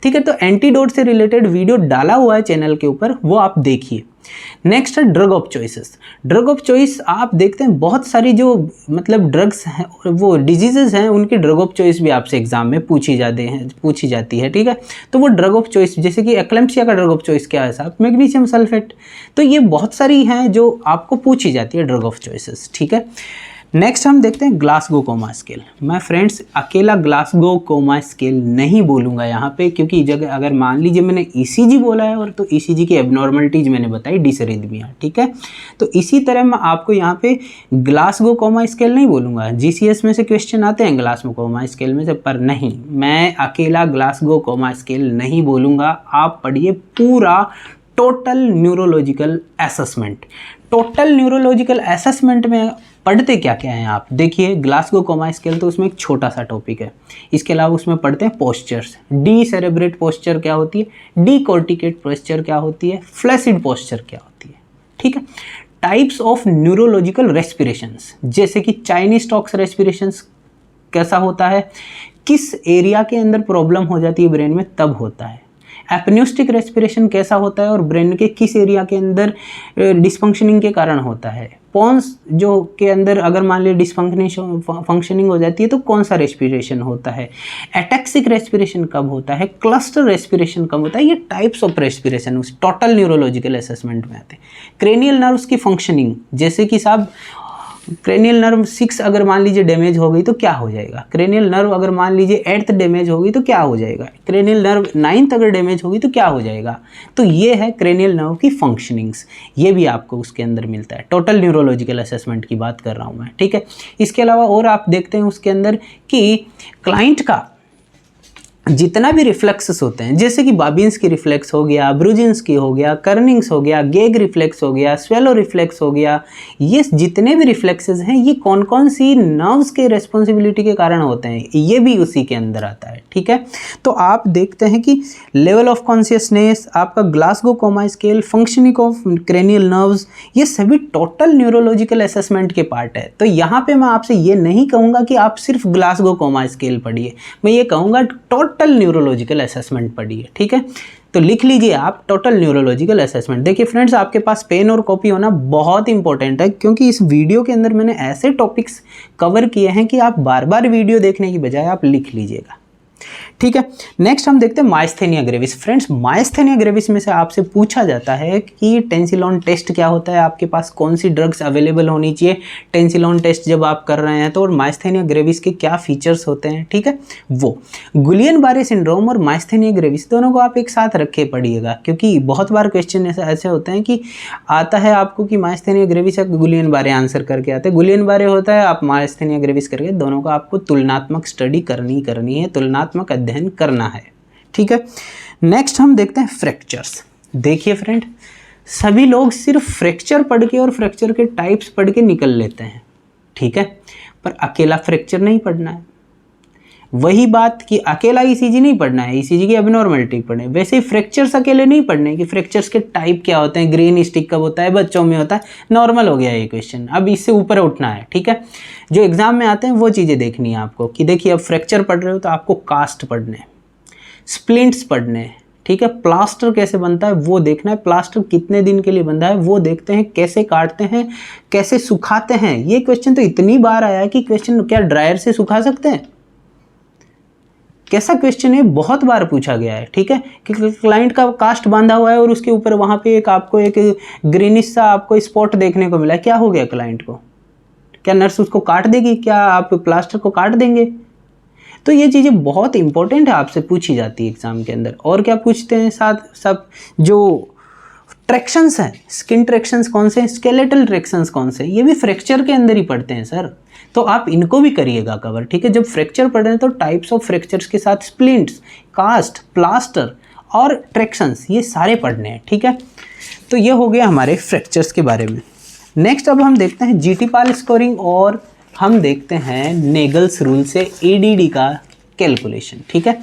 ठीक है। तो एंटीडोट से रिलेटेड वीडियो डाला हुआ है चैनल के ऊपर, वो आप देखिए। नेक्स्ट है drug of choices. Drug of choice आप देखते हैं बहुत सारी जो मतलब ड्रग्स हैं, वो डिजीजेस हैं, उनकी ड्रग ऑफ चॉइस भी आपसे एग्जाम में पूछी जाती है, ठीक है। तो वो ड्रग ऑफ चॉइस, जैसे कि एक्लेम्पसिया का ड्रग ऑफ चॉइस क्या है साहब, मैग्नीशियम सल्फेट। तो ये बहुत सारी हैं जो आपको पूछी जाती है ड्रग ऑफ चॉइसेस, ठीक है। नेक्स्ट हम देखते हैं ग्लासगो कोमा स्केल। मैं फ्रेंड्स अकेला ग्लासगो कोमा स्केल नहीं बोलूँगा यहाँ पे, क्योंकि जगह अगर मान लीजिए मैंने ECG बोला है और तो ECG की एबनॉर्मलिटीज मैंने बताई, डिसरिथमिया, ठीक है। तो इसी तरह मैं आपको यहाँ पे ग्लासगो कोमा स्केल नहीं बोलूँगा। GCS में से क्वेश्चन आते हैं ग्लासगो कोमा स्केल में से, पर नहीं, मैं अकेला ग्लासगो कोमा स्केल नहीं बोलूँगा। आप पढ़िए पूरा total neurological assessment. Total neurological assessment में पढ़ते क्या क्या हैं आप देखिए। ग्लासगो कोमा स्केल तो उसमें एक छोटा सा टॉपिक है, इसके अलावा उसमें पढ़ते हैं पोस्चर्स। डी सेरेब्रेट पोस्चर क्या होती है, डी कॉर्टिकेट पोस्चर क्या होती है, फ्लैसिड पोस्चर क्या होती है, ठीक है। टाइप्स ऑफ न्यूरोलॉजिकल रेस्पिरेशंस, जैसे कि चाइनीज टॉक्स रेस्पिरेशंस कैसा होता है, किस एरिया के अंदर प्रॉब्लम हो जाती है ब्रेन में तब होता है। एपन्यूस्टिक रेस्पिरेशन कैसा होता है और ब्रेन के किस एरिया के अंदर डिसफंक्शनिंग के कारण होता है। पॉन्स जो के अंदर अगर मान लीजिए डिसफंक्शनिंग हो जाती है तो कौन सा रेस्पिरेशन होता है। एटैक्सिक रेस्पिरेशन कब होता है, क्लस्टर रेस्पिरेशन कब होता है, ये टाइप्स ऑफ रेस्पिरेशन उस टोटल न्यूरोलॉजिकल असेसमेंट में आते हैं। क्रेनियल नर्व्स की फंक्शनिंग, जैसे कि साहब क्रेनियल नर्व 6 अगर मान लीजिए डैमेज हो गई तो क्या हो जाएगा, क्रेनियल नर्व अगर मान लीजिए 8th डैमेज हो गई तो क्या हो जाएगा, क्रेनियल नर्व 9th अगर डैमेज होगी तो क्या हो जाएगा। तो ये है क्रेनियल नर्व की फंक्शनिंग्स, ये भी आपको उसके अंदर मिलता है। टोटल न्यूरोलॉजिकल असेसमेंट की बात कर रहा हूँ मैं, ठीक है। इसके अलावा और आप देखते हैं उसके अंदर कि क्लाइंट का जितना भी रिफ्लेक्सेस होते हैं, जैसे कि बाबिन्स की रिफ्लेक्स हो गया, ब्रुजिन्स की हो गया, कर्निंग्स हो गया, गेग रिफ्लेक्स हो गया, स्वेलो रिफ्लेक्स हो गया, ये जितने भी रिफ्लेक्सेस हैं ये कौन कौन सी नर्व्स के रेस्पॉन्सिबिलिटी के कारण होते हैं, ये भी उसी के अंदर आता है, ठीक है। तो आप देखते हैं कि लेवल ऑफ कॉन्शियसनेस, आपका Glasgow coma scale, functioning of cranial nerves, ये सभी टोटल न्यूरोलॉजिकल असेसमेंट के पार्ट है। तो यहाँ पे मैं आपसे ये नहीं कहूँगा कि आप सिर्फ ग्लासगो कोमा स्केल पढ़िए, मैं ये कहूँगा टोटल न्यूरोलॉजिकल असेसमेंट पढ़िए, ठीक है। तो लिख लीजिए आप टोटल न्यूरोलॉजिकल असेसमेंट। देखिए फ्रेंड्स, आपके पास पेन और कॉपी होना बहुत इंपॉर्टेंट है, क्योंकि इस वीडियो के अंदर मैंने ऐसे टॉपिक्स कवर किए हैं कि आप बार बार वीडियो देखने की बजाय आप लिख लीजिएगा, ठीक है। नेक्स्ट हम देखते हैं myasthenia gravis. Friends, myasthenia gravis में से आपसे पूछा जाता है कि टेंसिलॉन टेस्ट क्या होता है, आपके पास कौन सी ड्रग्स अवेलेबल होनी चाहिए टेंसिलॉन टेस्ट जब आप कर रहे हैं तो, और माइस्थेनिया ग्रेविस के क्या फीचर्स होते हैं, ठीक है। वो गुलियन बारे सिंड्रोम और माइस्थेनिया ग्रेविस दोनों को आप एक साथ रखे पढ़िएगा, क्योंकि बहुत बार क्वेश्चन ऐसे होते हैं कि आता है आपको कि माइस्थेनिया ग्रेविस या गुलियन बारे आंसर करके आते हैं, गुलियन बारे होता है, आप माइस्थेनिया ग्रेविस करके, दोनों को आपको तुलनात्मक स्टडी करनी है, तुलनात्मक अध्ययन करना है, ठीक है। नेक्स्ट हम देखते हैं फ्रैक्चर्स। देखिए फ्रेंड, सभी लोग सिर्फ फ्रैक्चर पढ़ के और फ्रैक्चर के टाइप्स पढ़ के निकल लेते हैं, ठीक है, पर अकेला फ्रैक्चर नहीं पढ़ना है। वही बात कि अकेला ईसीजी नहीं पढ़ना है, ईसीजी की एबनॉर्मलिटी पढ़ना है, वैसे ही फ्रैक्चर्स अकेले नहीं पढ़ने कि फ्रैक्चर्स के टाइप क्या होते हैं, ग्रीन स्टिक कब होता है, बच्चों में होता है, नॉर्मल हो गया ये क्वेश्चन, अब इससे ऊपर उठना है, ठीक है। जो एग्जाम में आते हैं वो चीज़ें देखनी है आपको कि देखिए अब फ्रैक्चर पढ़ रहे हो तो आपको कास्ट पढ़ने, स्प्लिंट्स पढ़ने, ठीक है, प्लास्टर कैसे बनता है वो देखना है, प्लास्टर कितने दिन के लिए बनता है वो देखते हैं, कैसे काटते हैं, कैसे सुखाते हैं। ये क्वेश्चन तो इतनी बार आया है कि क्वेश्चन क्या ड्रायर से सुखा सकते हैं, कैसा क्वेश्चन है, बहुत बार पूछा गया है, ठीक है, कि क्लाइंट का कास्ट बांधा हुआ है और उसके ऊपर वहाँ पे एक आपको एक ग्रीनिश सा आपको स्पॉट देखने को मिला, क्या हो गया क्लाइंट को, क्या नर्स उसको काट देगी, क्या आप प्लास्टर को काट देंगे। तो ये चीज़ें बहुत इंपॉर्टेंट है, आपसे पूछी जाती है एग्जाम के अंदर। और क्या पूछते हैं साथ सब जो ट्रैक्शंस हैं, स्किन ट्रैक्शंस कौन से हैं, स्केलेटल ट्रैक्शंस कौन से, ये भी फ्रैक्चर के अंदर ही पढ़ते हैं सर, तो आप इनको भी करिएगा कवर, ठीक है। जब फ्रैक्चर पढ़ रहे हैं तो टाइप्स ऑफ फ्रैक्चर्स के साथ स्प्लिंट्स, कास्ट, प्लास्टर और ट्रैक्शंस, ये सारे पढ़ने हैं, ठीक है। तो ये हो गया हमारे फ्रैक्चर्स के बारे में। नेक्स्ट अब हम देखते हैं जीटी पाल स्कोरिंग और हम देखते हैं नेगल्स रूल से ईडीडी का कैलकुलेशन, ठीक है।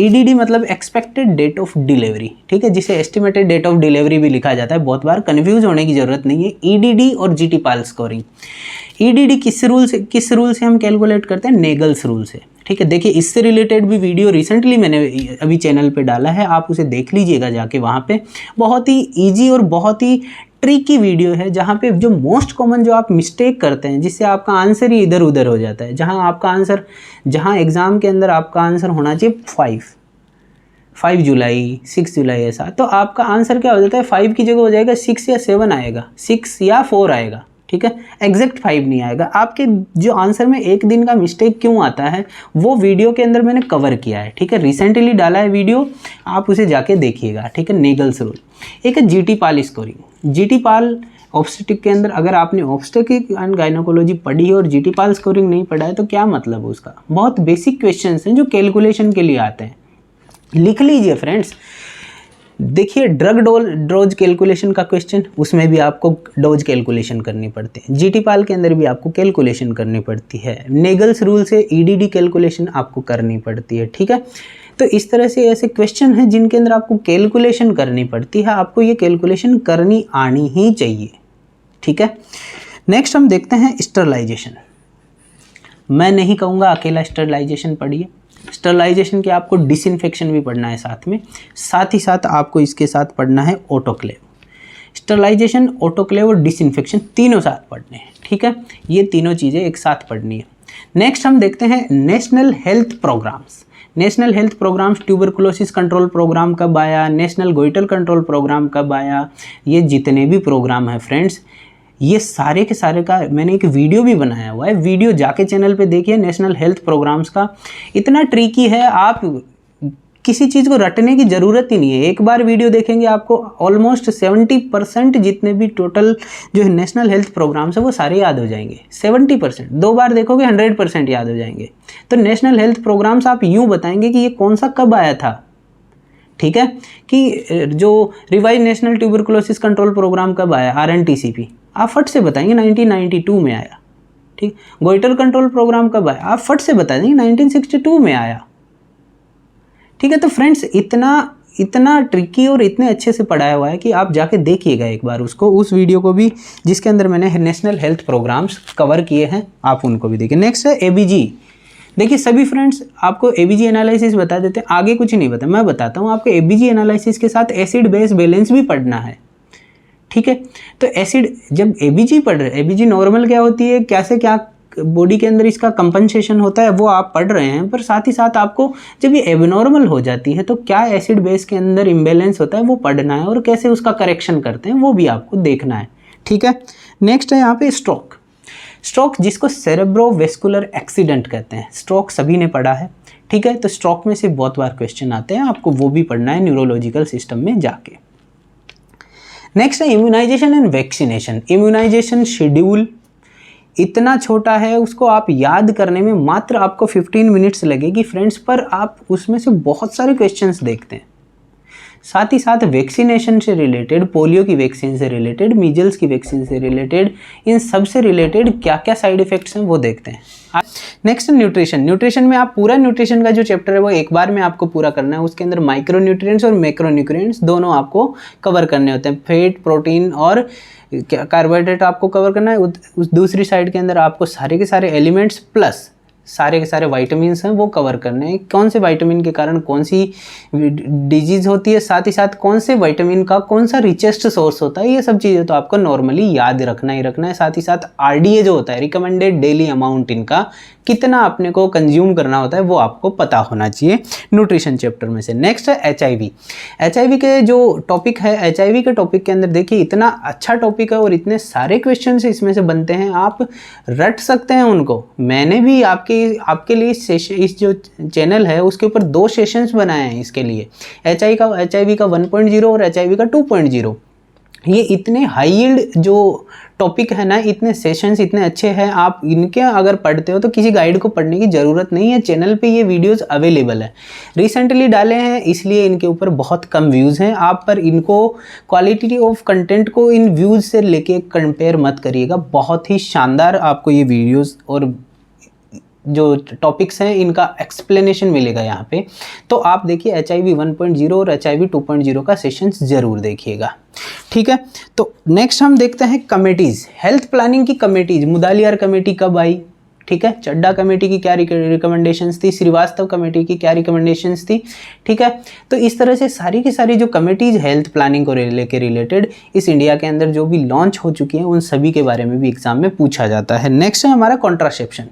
ईडीडी मतलब एक्सपेक्टेड डेट ऑफ डिलीवरी, ठीक है, जिसे एस्टिमेटेड डेट ऑफ डिलीवरी भी लिखा जाता है, बहुत बार कंफ्यूज होने की ज़रूरत नहीं है। ईडीडी और जीटी पाल स्कोरिंग, ईडीडी किस रूल से हम कैलकुलेट करते हैं, नेगल्स रूल से, ठीक है। देखिए इससे रिलेटेड भी वीडियो रिसेंटली मैंने अभी चैनल पे डाला है, आप उसे देख लीजिएगा जाके, वहाँ पे बहुत ही ईजी और बहुत ही ट्रिकी वीडियो है, जहाँ पे जो मोस्ट कॉमन जो आप मिस्टेक करते हैं जिससे आपका आंसर ही इधर उधर हो जाता है, जहाँ आपका आंसर, जहाँ एग्ज़ाम के अंदर आपका आंसर होना चाहिए 5 जुलाई 6 जुलाई ऐसा, तो आपका आंसर क्या हो जाता है, 5 की जगह हो जाएगा 6 या 7 आएगा, 6 या 4 आएगा, ठीक है, एग्जैक्ट 5 नहीं आएगा। आपके जो आंसर में एक दिन का मिस्टेक क्यों आता है वो वीडियो के अंदर मैंने कवर किया है, ठीक है, रिसेंटली डाला है वीडियो, आप उसे जाके देखिएगा, ठीक है। नेगल्स रूल, एक है जीटी पाल स्कोरिंग। जीटी पाल ऑब्स्टेटिक के अंदर अगर आपने ऑब्स्टेटिक एंड गायनोकोलॉजी पढ़ी है और जीटी पाल स्कोरिंग नहीं पढ़ा है तो क्या मतलब उसका, बहुत बेसिक क्वेश्चंस हैं जो कैलकुलेशन के लिए आते हैं, लिख लीजिए फ्रेंड्स। देखिए ड्रग डोज कैलकुलेशन का क्वेश्चन, उसमें भी आपको डोज कैलकुलेशन करनी पड़ती है, जीटी पाल के अंदर भी आपको कैलकुलेशन करनी पड़ती है, नेगल्स रूल से ईडीडी कैलकुलेशन आपको करनी पड़ती है, ठीक है। तो इस तरह से ऐसे क्वेश्चन हैं जिनके अंदर आपको कैलकुलेशन करनी पड़ती है, आपको ये कैलकुलेशन करनी आनी ही चाहिए, ठीक है। नेक्स्ट हम देखते हैं स्टरलाइजेशन। मैं नहीं कहूँगा अकेला स्टरलाइजेशन पढ़िए, स्टरलाइजेशन के आपको डिसइंफेक्शन भी पढ़ना है साथ ही साथ आपको इसके साथ पढ़ना है ऑटोक्लेव। स्टरलाइजेशन, ऑटोक्लेव और डिसइंफेक्शन तीनों साथ पढ़ने हैं, ठीक है। ये तीनों चीज़ें एक साथ पढ़नी है। नेक्स्ट हम देखते हैं national health programmes. National health programmes, tuberculosis control programme कब आया, नेशनल गोइटर कंट्रोल प्रोग्राम कब आया, ये जितने भी प्रोग्राम हैं फ्रेंड्स, ये सारे के सारे का मैंने एक वीडियो भी बनाया हुआ है, वीडियो जाके चैनल पे देखिए। नेशनल हेल्थ प्रोग्राम्स का इतना ट्रिकी है, आप किसी चीज़ को रटने की ज़रूरत ही नहीं है। एक बार वीडियो देखेंगे आपको ऑलमोस्ट 70% जितने भी टोटल जो है नेशनल हेल्थ प्रोग्राम्स है वो सारे याद हो जाएंगे। 70%, 2 बार देखोगे 100% याद हो जाएंगे। तो नेशनल हेल्थ प्रोग्राम्स आप यूँ बताएंगे कि ये कौन सा कब आया था, ठीक है, कि जो revise national tuberculosis control programme कब आया, RNTCP, आप फट से बताएंगे 1992 में आया, ठीक। गोइटर कंट्रोल प्रोग्राम कब आया, आप फट से बता देंगे 1962 में आया, ठीक है। तो फ्रेंड्स इतना ट्रिकी और इतने अच्छे से पढ़ाया हुआ है कि आप जाके देखिएगा एक बार उसको, उस वीडियो को भी जिसके अंदर मैंने नेशनल हेल्थ प्रोग्राम्स कवर किए हैं, आप उनको भी देखिए। नेक्स्ट है ABG। देखिए सभी फ्रेंड्स आपको ABG एनालिसिस बता देते हैं, आगे कुछ नहीं बता, मैं बताता हूँ आपको। ABG एनालिसिस के साथ एसिड बेस बैलेंस भी पढ़ना है, ठीक है। तो एसिड, जब ABG पढ़ रहे, ABG नॉर्मल क्या होती है, कैसे क्या बॉडी के अंदर इसका कंपनसेशन होता है वो आप पढ़ रहे हैं, पर साथ ही साथ आपको जब ये एबनॉर्मल हो जाती है तो क्या एसिड बेस के अंदर इम्बैलेंस होता है वो पढ़ना है, और कैसे उसका करेक्शन करते हैं वो भी आपको देखना है, ठीक है। नेक्स्ट है यहाँ पे स्ट्रोक। स्ट्रोक जिसको सेरेब्रोवेस्कुलर एक्सीडेंट कहते हैं, स्ट्रोक सभी ने पढ़ा है, ठीक है। तो स्ट्रोक में से बहुत बार क्वेश्चन आते हैं, आपको वो भी पढ़ना है न्यूरोलॉजिकल सिस्टम में जाके। नेक्स्ट है immunisation and vaccination. Immunisation schedule इतना छोटा है, उसको आप याद करने में मात्र आपको 15 मिनट्स लगेगी फ्रेंड्स, पर आप उसमें से बहुत सारे क्वेश्चंस देखते हैं। साथ ही साथ वैक्सीनेशन से रिलेटेड, पोलियो की वैक्सीन से रिलेटेड, मीजल्स की वैक्सीन से रिलेटेड, इन सब से रिलेटेड क्या क्या साइड इफेक्ट्स हैं वो देखते हैं। Next nutrition. न्यूट्रिशन में आप पूरा न्यूट्रिशन का जो चैप्टर है वो एक बार में आपको पूरा करना है। उसके अंदर माइक्रो न्यूट्रिएंट्स और मैक्रो न्यूट्रिएंट्स दोनों आपको कवर करने होते हैं। फैट, प्रोटीन और कार्बोहाइड्रेट आपको कवर करना है। उस दूसरी साइड के अंदर आपको सारे के सारे एलिमेंट्स प्लस सारे के सारे वाइटामिन्स हैं वो कवर करने हैं। कौन से विटामिन के कारण कौन सी डिजीज़ होती है, साथ ही साथ कौन से विटामिन का कौन सा रिचेस्ट सोर्स होता है, ये सब चीज़ें तो आपको नॉर्मली याद रखना ही रखना है। साथ ही साथ RDA जो होता है, रिकमेंडेड डेली अमाउंट, इनका कितना अपने को कंज्यूम करना होता है वो आपको पता होना चाहिए न्यूट्रिशन चैप्टर में से। नेक्स्ट है HIV। HIV के जो टॉपिक है, HIV के टॉपिक के अंदर देखिए इतना अच्छा टॉपिक है और इतने सारे क्वेश्चन इसमें से बनते हैं, आप रट सकते हैं उनको। मैंने भी आपके लिए इस जो चैनल है उसके ऊपर 2 सेशंस बनाए हैं इसके लिए, HIV का 1.0 और HIV का 2.0। ये इतने हाई यील्ड जो टॉपिक है ना, इतने सेशंस इतने अच्छे हैं, आप इनके अगर पढ़ते हो तो किसी गाइड को पढ़ने की ज़रूरत नहीं है। चैनल पे ये वीडियोस अवेलेबल है, रिसेंटली डाले हैं इसलिए इनके ऊपर बहुत कम व्यूज़ हैं। आप पर इनको क्वालिटी ऑफ कंटेंट को इन व्यूज़ से लेके कंपेयर मत करिएगा, बहुत ही शानदार आपको ये वीडियोज़ और जो टॉपिक्स हैं इनका एक्सप्लेनेशन मिलेगा यहाँ पे। तो आप देखिए HIV 1.0 और HIV 2.0 का सेशंस ज़रूर देखिएगा, ठीक है। तो नेक्स्ट हम देखते हैं कमेटीज़। हेल्थ प्लानिंग की कमेटीज़, मुदालियार कमेटी कब आई, ठीक है, चड्डा कमेटी की क्या रिकमेंडेशंस थी, श्रीवास्तव कमेटी की क्या रिकमेंडेशंस थी, ठीक है। तो इस तरह से सारी की सारी जो कमेटीज़ हेल्थ प्लानिंग को लेके रिलेटेड इस इंडिया के अंदर जो भी लॉन्च हो चुकी हैं उन सभी के बारे में भी एग्जाम में पूछा जाता है। नेक्स्ट है हमारा कॉन्ट्रासेप्शन।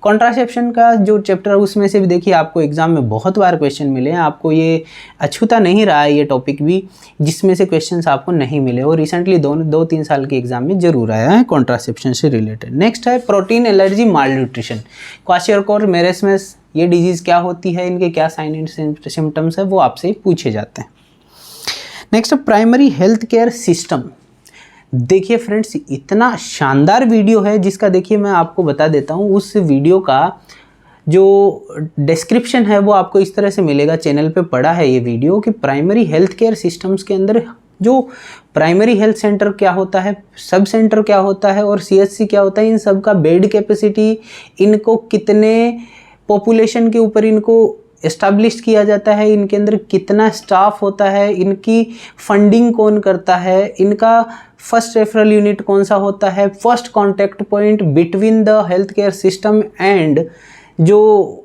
कॉन्ट्रासेप्शन का जो चैप्टर है उसमें से भी देखिए आपको एग्जाम में बहुत बार क्वेश्चन मिले हैं, आपको ये अछूता नहीं रहा है ये टॉपिक भी जिसमें से क्वेश्चन आपको नहीं मिले, और रिसेंटली 2-3 साल के एग्जाम में जरूर आया है कॉन्ट्रासेप्शन से रिलेटेड। नेक्स्ट है प्रोटीन एलर्जी मालन्यूट्रिशन। क्वाशियोकोर मेरेस्मस, ये डिजीज़ क्या होती है, इनके क्या साइन एंड सिम्टम्स है वो आपसे पूछे जाते हैं। नेक्स्ट है प्राइमरी हेल्थ केयर सिस्टम। देखिए फ्रेंड्स इतना शानदार वीडियो है जिसका देखिए मैं आपको बता देता हूँ, उस वीडियो का जो डिस्क्रिप्शन है वो आपको इस तरह से मिलेगा, चैनल पे पड़ा है ये वीडियो कि प्राइमरी हेल्थ केयर सिस्टम्स के अंदर जो प्राइमरी हेल्थ सेंटर क्या होता है, सब सेंटर क्या होता है और CHC क्या होता है, इन सब का बेड कैपेसिटी, इनको कितने पॉपुलेशन के ऊपर इनको एस्टैब्लिश किया जाता है, इनके अंदर कितना स्टाफ होता है, इनकी फंडिंग कौन करता है, इनका फर्स्ट रेफरल यूनिट कौन सा होता है, first contact point between the health care system and जो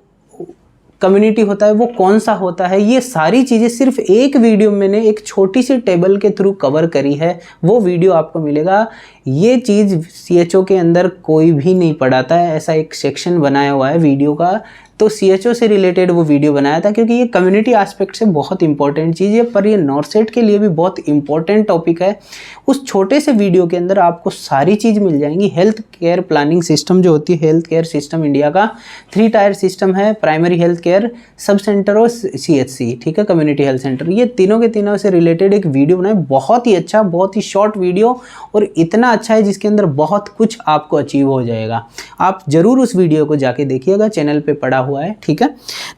कम्युनिटी होता है वो कौन सा होता है, ये सारी चीज़ें सिर्फ एक वीडियो मैंने एक छोटी सी टेबल के थ्रू कवर करी है। वो वीडियो आपको मिलेगा। ये चीज़ CHO के अंदर कोई भी नहीं पढ़ाता है, ऐसा एक सेक्शन बनाया हुआ है वीडियो का, तो CHO से रिलेटेड वो वीडियो बनाया था, क्योंकि ये कम्युनिटी एस्पेक्ट से बहुत इंपॉर्टेंट चीज़ है, पर ये नॉर्सेट के लिए भी बहुत इंपॉर्टेंट टॉपिक है। उस छोटे से वीडियो के अंदर आपको सारी चीज़ मिल जाएंगी। हेल्थ केयर प्लानिंग सिस्टम जो होती है, हेल्थ केयर सिस्टम इंडिया का 3 टायर सिस्टम है, primary health care, sub centre और CHC, ठीक है, कम्युनिटी हेल्थ सेंटर, ये तीनों के तीनों से रिलेटेड एक वीडियो बनाए। बहुत ही अच्छा, बहुत ही शॉर्ट वीडियो, और इतना अच्छा है जिसके अंदर बहुत कुछ आपको अचीव हो जाएगा। आप ज़रूर उस वीडियो को जाके देखिएगा, चैनल पे पड़ा हुआ है, ठीक है।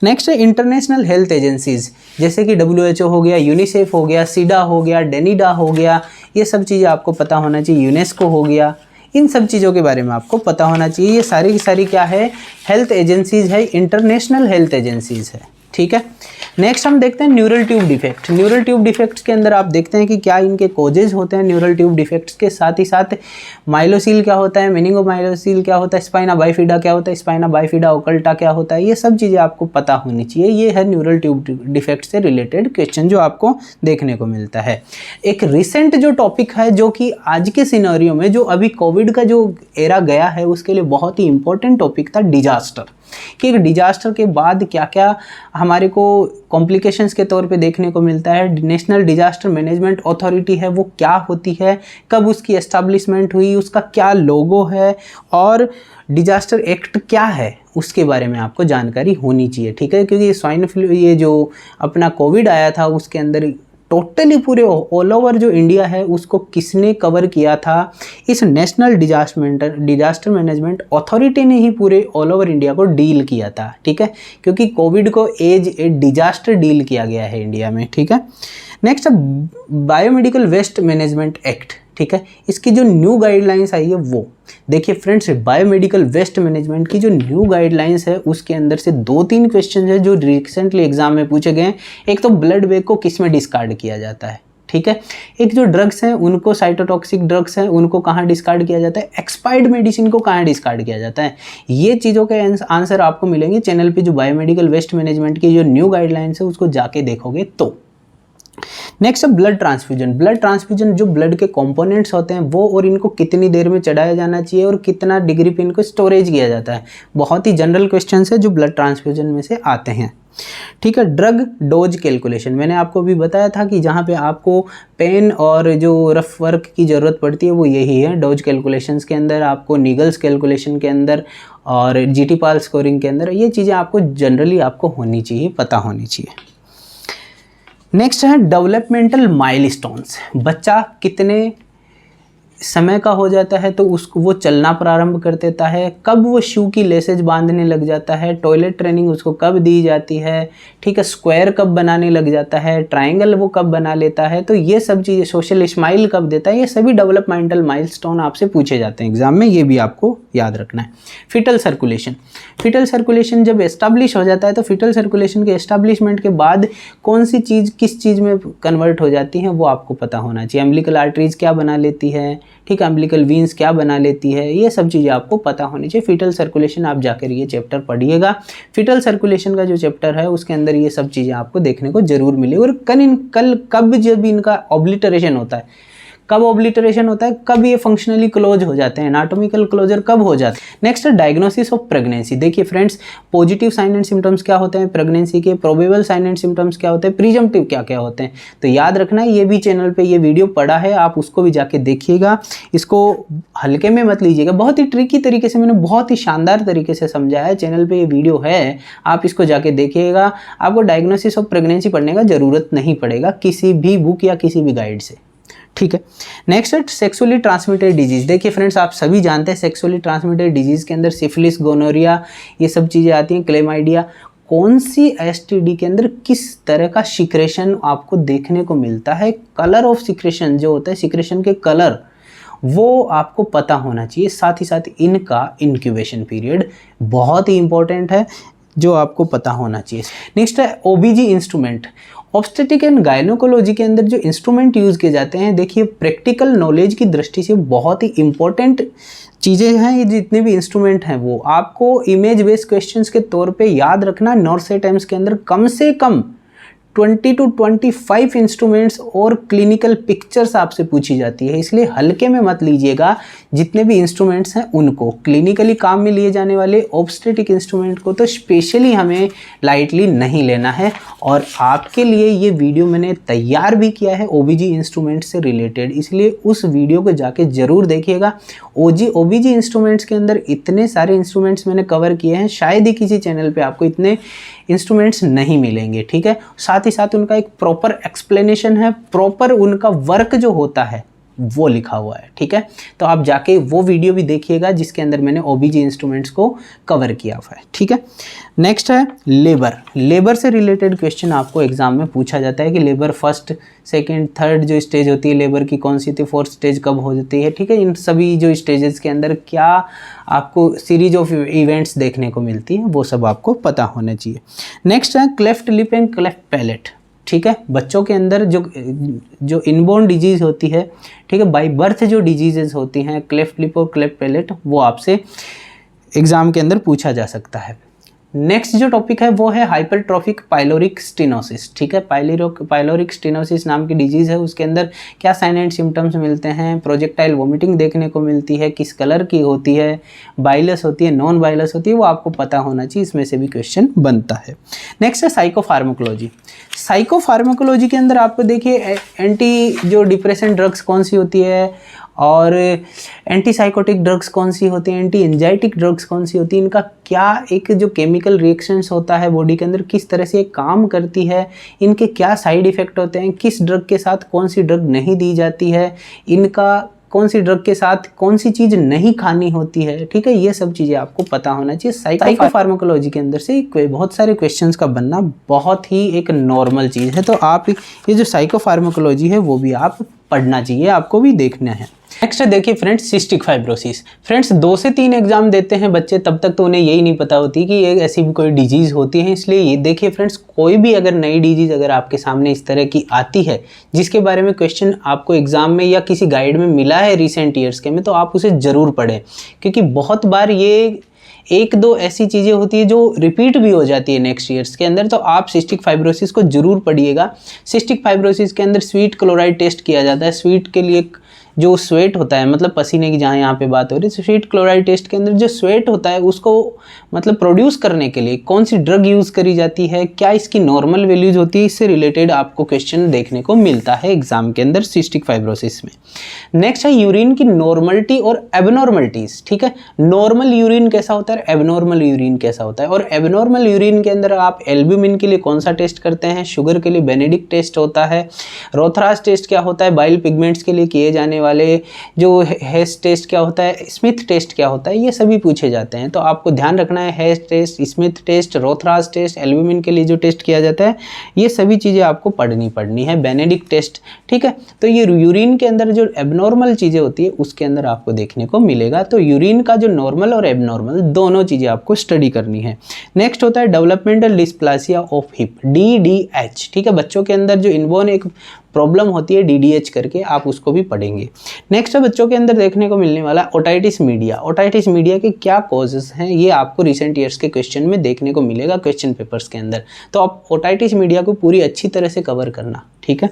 नेक्स्ट है इंटरनेशनल हेल्थ एजेंसीज, जैसे कि WHO हो गया, यूनिसेफ हो गया, सीडा हो गया, डेनिडा हो गया, ये सब चीज़ें आपको पता होना चाहिए। यूनेस्को हो गया, इन सब चीज़ों के बारे में आपको पता होना चाहिए। ये सारी की सारी क्या है, हेल्थ एजेंसीज है, इंटरनेशनल हेल्थ एजेंसीज है, ठीक है। नेक्स्ट हम देखते हैं neural tube defect. Neural tube defects के अंदर आप देखते हैं कि क्या इनके कोजेज होते हैं न्यूरल ट्यूब डिफेक्ट्स के, साथ ही साथ माइलोसील क्या होता है, मेनिंगोमाइलोसील क्या होता है, स्पाइना बाइफिडा क्या होता है, स्पाइना बाइफिडा ओकल्टा क्या होता है, ये सब चीज़ें आपको पता होनी चाहिए। ये है न्यूरल ट्यूब डिफेक्ट से रिलेटेड क्वेश्चन जो आपको देखने को मिलता है। एक रिसेंट जो टॉपिक है, जो कि आज के सिनेरियो में, जो अभी कोविड का जो एरा गया है, उसके लिए बहुत ही इंपॉर्टेंट टॉपिक था डिजास्टर, कि एक डिजास्टर के बाद क्या क्या हमारे को कॉम्प्लिकेशंस के तौर पे देखने को मिलता है। नेशनल डिजास्टर मैनेजमेंट अथॉरिटी है, वो क्या होती है, कब उसकी एस्टैब्लिशमेंट हुई, उसका क्या लोगो है, और डिजास्टर एक्ट क्या है, उसके बारे में आपको जानकारी होनी चाहिए, ठीक है। क्योंकि स्वाइन फ्लू, ये जो अपना कोविड आया था, उसके अंदर टोटली पूरे ऑल ओवर जो इंडिया है उसको किसने कवर किया था, इस नेशनल डिजास्टर मैनेजमेंट अथॉरिटी ने ही पूरे ऑल ओवर इंडिया को डील किया था, ठीक है। क्योंकि कोविड को एज ए डिजास्टर डील किया गया है इंडिया में, ठीक है। Next biomedical waste management act, ठीक है। इसकी जो न्यू गाइडलाइंस आई है वो देखिए फ्रेंड्स, बायोमेडिकल वेस्ट मैनेजमेंट की जो न्यू गाइडलाइंस है उसके अंदर से 2-3 क्वेश्चन है जो रिसेंटली एग्जाम में पूछे गए। एक तो ब्लड बैग को किस में डिस्कार्ड किया जाता है, ठीक है। एक जो ड्रग्स हैं उनको, साइटोटॉक्सिक ड्रग्स हैं, उनको कहाँ डिस्कार्ड किया जाता है, एक्सपायर्ड मेडिसिन को कहाँ डिस्कार्ड किया जाता है। ये चीज़ों के आंसर आपको मिलेंगे चैनल पे। जो बायोमेडिकल वेस्ट मैनेजमेंट की जो न्यू गाइडलाइंस है उसको जाके देखोगे तो। नेक्स्ट है ब्लड ट्रांसफ्यूजन। ब्लड ट्रांसफ्यूजन जो ब्लड के कंपोनेंट्स होते हैं वो, और इनको कितनी देर में चढ़ाया जाना चाहिए और कितना डिग्री पे इनको स्टोरेज किया जाता है। बहुत ही जनरल क्वेश्चन है जो ब्लड ट्रांसफ्यूजन में से आते हैं, ठीक है। ड्रग डोज कैलकुलेशन, मैंने आपको भी बताया था कि जहाँ पे आपको पेन और जो रफ वर्क की ज़रूरत पड़ती है वो यही है। डोज कैलकुलेशंस के अंदर आपको, निगल्स कैलकुलेशन के अंदर और GT पाल स्कोरिंग के अंदर, ये चीज़ें आपको जनरली आपको होनी चाहिए, पता होनी चाहिए। नेक्स्ट है डेवलपमेंटल माइलस्टोन्स। बच्चा कितने समय का हो जाता है तो उसको वो चलना प्रारंभ कर देता है, कब वो शू की लेसेज बांधने लग जाता है, टॉयलेट ट्रेनिंग उसको कब दी जाती है, ठीक है, स्क्वायर कब बनाने लग जाता है, ट्रायंगल वो कब बना लेता है, तो ये सब चीज़ें, सोशल स्माइल कब देता है, ये सभी डेवलपमेंटल माइलस्टोन आपसे पूछे जाते हैं एग्जाम में, ये भी आपको याद रखना है। फिटल सर्कुलेशन, फिटल सर्कुलेशन जब एस्टैब्लिश हो जाता है तो फिटल सर्कुलेशन के एस्टैब्लिशमेंट के बाद कौन सी चीज़ किस चीज़ में कन्वर्ट हो जाती है वो आपको पता होना चाहिए। एम्बिलिकल आर्टरीज क्या बना लेती है, ठीक है, एम्बिलिकल वीन्स क्या बना लेती है, ये सब चीज़ें आपको पता होनी चाहिए। फिटल सर्कुलेशन आप जाकर ये चैप्टर पढ़िएगा। फिटल सर्कुलेशन का जो चैप्टर है उसके अंदर ये सब चीज़ें आपको देखने को जरूर मिलेगी। और कल कब जब इनका ऑब्लिटरेशन होता है, कब ऑब्लिटरेशन होता है, कब ये फंक्शनली क्लोज हो जाते हैं, एनाटॉमिकल क्लोजर कब हो जाते हैं। नेक्स्ट है डायग्नोसिस ऑफ प्रेगनेंसी। देखिए friends, positive sign and symptoms क्या होते हैं प्रेगनेंसी के, प्रोबेबल साइन एंड सिम्टम्स क्या होते हैं, प्रीजम्पटिव क्या क्या होते हैं, तो याद रखना है। ये भी चैनल पे ये वीडियो पड़ा है, आप उसको भी जाके देखिएगा, इसको हल्के में मत लीजिएगा। बहुत ही ट्रिकी तरीके से मैंने बहुत ही शानदार तरीके से समझाया है, चैनल पर ये वीडियो है, आप इसको जाके देखिएगा। आपको डायग्नोसिस ऑफ प्रेगनेंसी पढ़ने का जरूरत नहीं पड़ेगा किसी भी बुक या किसी भी गाइड से, ठीक है। नेक्स्ट है सेक्सुअली ट्रांसमिटेड डिजीज। देखिए फ्रेंड्स, आप सभी जानते हैं सेक्सुअली ट्रांसमिटेड डिजीज के अंदर सिफिलिस, गोनोरिया, ये सब चीज़ें आती हैं, क्लेमाइडिया। कौन सी STD के अंदर किस तरह का सिक्रेशन आपको देखने को मिलता है, कलर ऑफ सिक्रेशन जो होता है, सिक्रेशन के कलर, वो आपको पता होना चाहिए। साथ ही साथ इनका इंक्यूबेशन पीरियड बहुत ही इंपॉर्टेंट है। जो आपको पता होना चाहिए। नेक्स्ट है ओबीजी इंस्ट्रूमेंट। ऑब्स्टेट्रिक एंड गायनोकोलॉजी के अंदर जो इंस्ट्रूमेंट यूज़ किए जाते हैं, देखिए प्रैक्टिकल नॉलेज की दृष्टि से बहुत ही इंपॉर्टेंट चीज़ें हैं। ये जितने भी इंस्ट्रूमेंट हैं वो आपको इमेज बेस्ड क्वेश्चंस के तौर पे याद रखना। नॉर्सेट एम्स के अंदर कम से कम 20 to 25 इंस्ट्रूमेंट्स और क्लिनिकल पिक्चर्स आपसे पूछी जाती है, इसलिए हल्के में मत लीजिएगा। जितने भी इंस्ट्रूमेंट्स हैं उनको क्लिनिकली काम में लिए जाने वाले ऑब्स्टेट्रिक इंस्ट्रूमेंट को तो स्पेशली हमें लाइटली नहीं लेना है। और आपके लिए ये वीडियो मैंने तैयार भी किया है ओबीजी इंस्ट्रूमेंट से रिलेटेड, इसलिए उस वीडियो को जाके ज़रूर देखिएगा। ओबीजी इंस्ट्रूमेंट्स के अंदर इतने सारे इंस्ट्रूमेंट्स मैंने कवर किए हैं, शायद ही किसी चैनल पे आपको इतने इंस्ट्रूमेंट्स नहीं मिलेंगे, ठीक है। साथ ही साथ उनका एक प्रॉपर एक्सप्लेनेशन है, प्रॉपर उनका वर्क जो होता है वो लिखा हुआ है, ठीक है। तो आप जाके वो वीडियो भी देखिएगा जिसके अंदर मैंने ओबीजी इंस्ट्रूमेंट्स को कवर किया हुआ है, ठीक है। नेक्स्ट है लेबर। लेबर से रिलेटेड क्वेश्चन आपको एग्जाम में पूछा जाता है कि लेबर फर्स्ट, सेकंड, थर्ड जो स्टेज होती है लेबर की कौन सी थी, फोर्थ स्टेज कब हो जाती है, ठीक है। इन सभी जो स्टेजेस के अंदर क्या आपको सीरीज ऑफ इवेंट्स देखने को मिलती है वो सब आपको पता होना चाहिए। नेक्स्ट है cleft lip and cleft palate, ठीक है। बच्चों के अंदर जो इनबोर्न डिजीज़ होती है, ठीक है, बाय बर्थ जो डिजीजेज होती हैं क्लेफ्ट लिप और क्लेफ्ट पैलेट, वो आपसे एग्ज़ाम के अंदर पूछा जा सकता है। नेक्स्ट जो टॉपिक है वो है हाइपरट्रॉफिक पाइलोरिक स्टेनोसिस, ठीक है। पाइलोरिक स्टेनोसिस नाम की डिजीज़ है, उसके अंदर क्या साइन एंड सिम्टम्स मिलते हैं, प्रोजेक्टाइल वोमिटिंग देखने को मिलती है, किस कलर की होती है, बाइलस होती है, नॉन बाइलस होती है, वो आपको पता होना चाहिए, इसमें से भी क्वेश्चन बनता है। नेक्स्ट है साइकोफार्माकोलॉजी। साइकोफार्माकोलॉजी के अंदर आपको देखिए एंटी जो डिप्रेशन ड्रग्स कौन सी होती है और एंटीसाइकोटिक ड्रग्स कौन सी होती हैं, एंटी एंजाइटिक ड्रग्स कौन सी होती हैं, इनका क्या एक जो केमिकल रिएक्शंस होता है बॉडी के अंदर, किस तरह से ये काम करती है, इनके क्या साइड इफ़ेक्ट होते हैं, किस ड्रग के साथ कौन सी ड्रग नहीं दी जाती है, इनका कौन सी ड्रग के साथ कौन सी चीज़ नहीं खानी होती है, ठीक है। ये सब चीज़ें आपको पता होना चाहिए। साइकोफार्माकोलॉजी के अंदर से बहुत सारे क्वेश्चंस का बनना बहुत ही एक नॉर्मल चीज़ है, तो आप ये जो साइकोफार्माकोलॉजी है वो भी आप पढ़ना चाहिए, आपको भी देखना है। नेक्स्ट देखिए फ्रेंड्स सिस्टिक फाइब्रोसिस। फ्रेंड्स 2 से 3 एग्जाम देते हैं बच्चे, तब तक तो उन्हें यही नहीं पता होती कि ये ऐसी भी कोई डिजीज़ होती है। इसलिए ये देखिए फ्रेंड्स, कोई भी अगर नई डिजीज़ अगर आपके सामने इस तरह की आती है जिसके बारे में क्वेश्चन आपको एग्जाम में या किसी गाइड में मिला है रिसेंट ईयर्स के में, तो आप उसे ज़रूर पढ़ें, क्योंकि बहुत बार ये 1-2 ऐसी चीज़ें होती है जो रिपीट भी हो जाती है नेक्स्ट ईयर्स के अंदर। तो आप सिस्टिक फाइब्रोसिस को जरूर पढ़िएगा। सिस्टिक फाइब्रोसिस के अंदर स्वीट क्लोराइड टेस्ट किया जाता है। स्वीट के लिए जो स्वेट होता है, मतलब पसीने की जहाँ यहाँ पे बात हो रही है, स्वीट क्लोराइड टेस्ट के अंदर जो स्वेट होता है उसको मतलब प्रोड्यूस करने के लिए कौन सी ड्रग यूज़ करी जाती है, क्या इसकी नॉर्मल वैल्यूज होती है, इससे रिलेटेड आपको क्वेश्चन देखने को मिलता है एग्जाम के अंदर सिस्टिक फाइब्रोसिस में। नेक्स्ट है यूरिन की नॉर्मलिटी और एबनॉर्मलिटीज़, ठीक है। नॉर्मल यूरिन कैसा होता है, एबनॉर्मल यूरिन कैसा होता है, और एबनॉर्मल यूरिन के अंदर आप एल्ब्यूमिन के लिए कौन सा टेस्ट करते हैं, शुगर के लिए बेनेडिक्ट टेस्ट होता है, रोथरास टेस्ट क्या होता है, बाइल पिगमेंट्स के लिए किए जाने वाले जो हेस टेस्ट क्या होता है, स्मिथ टेस्ट क्या होता है, ये सभी पूछे जाते हैं। तो आपको ध्यान रखना है Hay's test, Smith test, Rothera's test, albumin के लिए जो टेस्ट किया जाता है, ये सभी चीज़ें आपको पढ़नी है, बेनेडिक्ट टेस्ट, ठीक है। तो ये यूरिन के अंदर जो एबनॉर्मल चीज़ें होती है उसके अंदर आपको देखने को मिलेगा। तो यूरिन का जो नॉर्मल और एबनॉर्मल दोनों चीज़ें आपको स्टडी करनी है। नेक्स्ट होता है डेवलपमेंटल डिस्प्लासिया ऑफ हिप, DDH, ठीक है। बच्चों के अंदर जो इनबोर्न एक प्रॉब्लम होती है DDH करके, आप उसको भी पढ़ेंगे। नेक्स्ट है बच्चों के अंदर देखने को मिलने वाला ओटाइटिस मीडिया। ओटाइटिस मीडिया के क्या कॉजेस हैं, ये आपको रिसेंट ईयर्स के क्वेश्चन में देखने को मिलेगा क्वेश्चन पेपर्स के अंदर। तो आप ओटाइटिस मीडिया को पूरी अच्छी तरह से कवर करना, ठीक है।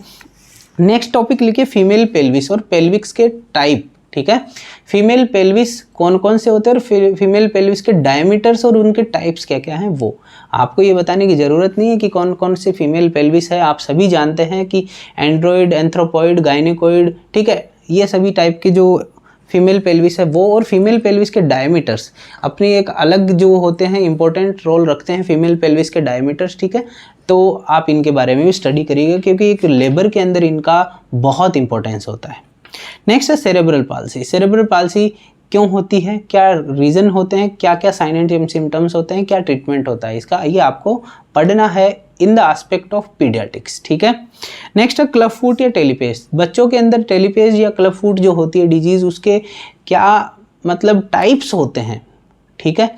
नेक्स्ट टॉपिक लिखिए फीमेल पेल्विस और पेल्विक्स के टाइप, ठीक है। फीमेल पेल्विस कौन कौन से होते हैं और फीमेल पेल्विस के डायमीटर्स और उनके टाइप्स क्या क्या हैं, वो आपको ये बताने की ज़रूरत नहीं है कि कौन कौन से फीमेल पेल्विस है। आप सभी जानते हैं कि एंड्रॉयड, एंथ्रोपॉइड, गायनेकोइड, ठीक है, ये सभी टाइप के जो फीमेल पेल्विस है वो, और फीमेल पेल्विस के डायमीटर्स अपनी एक अलग जो होते हैं, इंपॉर्टेंट रोल रखते हैं फीमेल पेल्विस के डायमीटर्स, ठीक है। तो आप इनके बारे में भी स्टडी करिएगा, क्योंकि एक लेबर के अंदर इनका बहुत इंपॉर्टेंस होता है। नेक्स्ट है सेरेब्रल पाल्सी। सेरेब्रल पाल्सी क्यों होती है, क्या रीज़न होते हैं, क्या क्या साइन एंड सिम्टम्स होते हैं, क्या ट्रीटमेंट होता है इसका, ये आपको पढ़ना है in the aspect of paediatrics, ठीक है। नेक्स्ट है क्लब फुट या टेलीपेस। बच्चों के अंदर टेलीपेस या क्लब फुट जो होती है डिजीज़, उसके क्या मतलब टाइप्स होते हैं, ठीक है।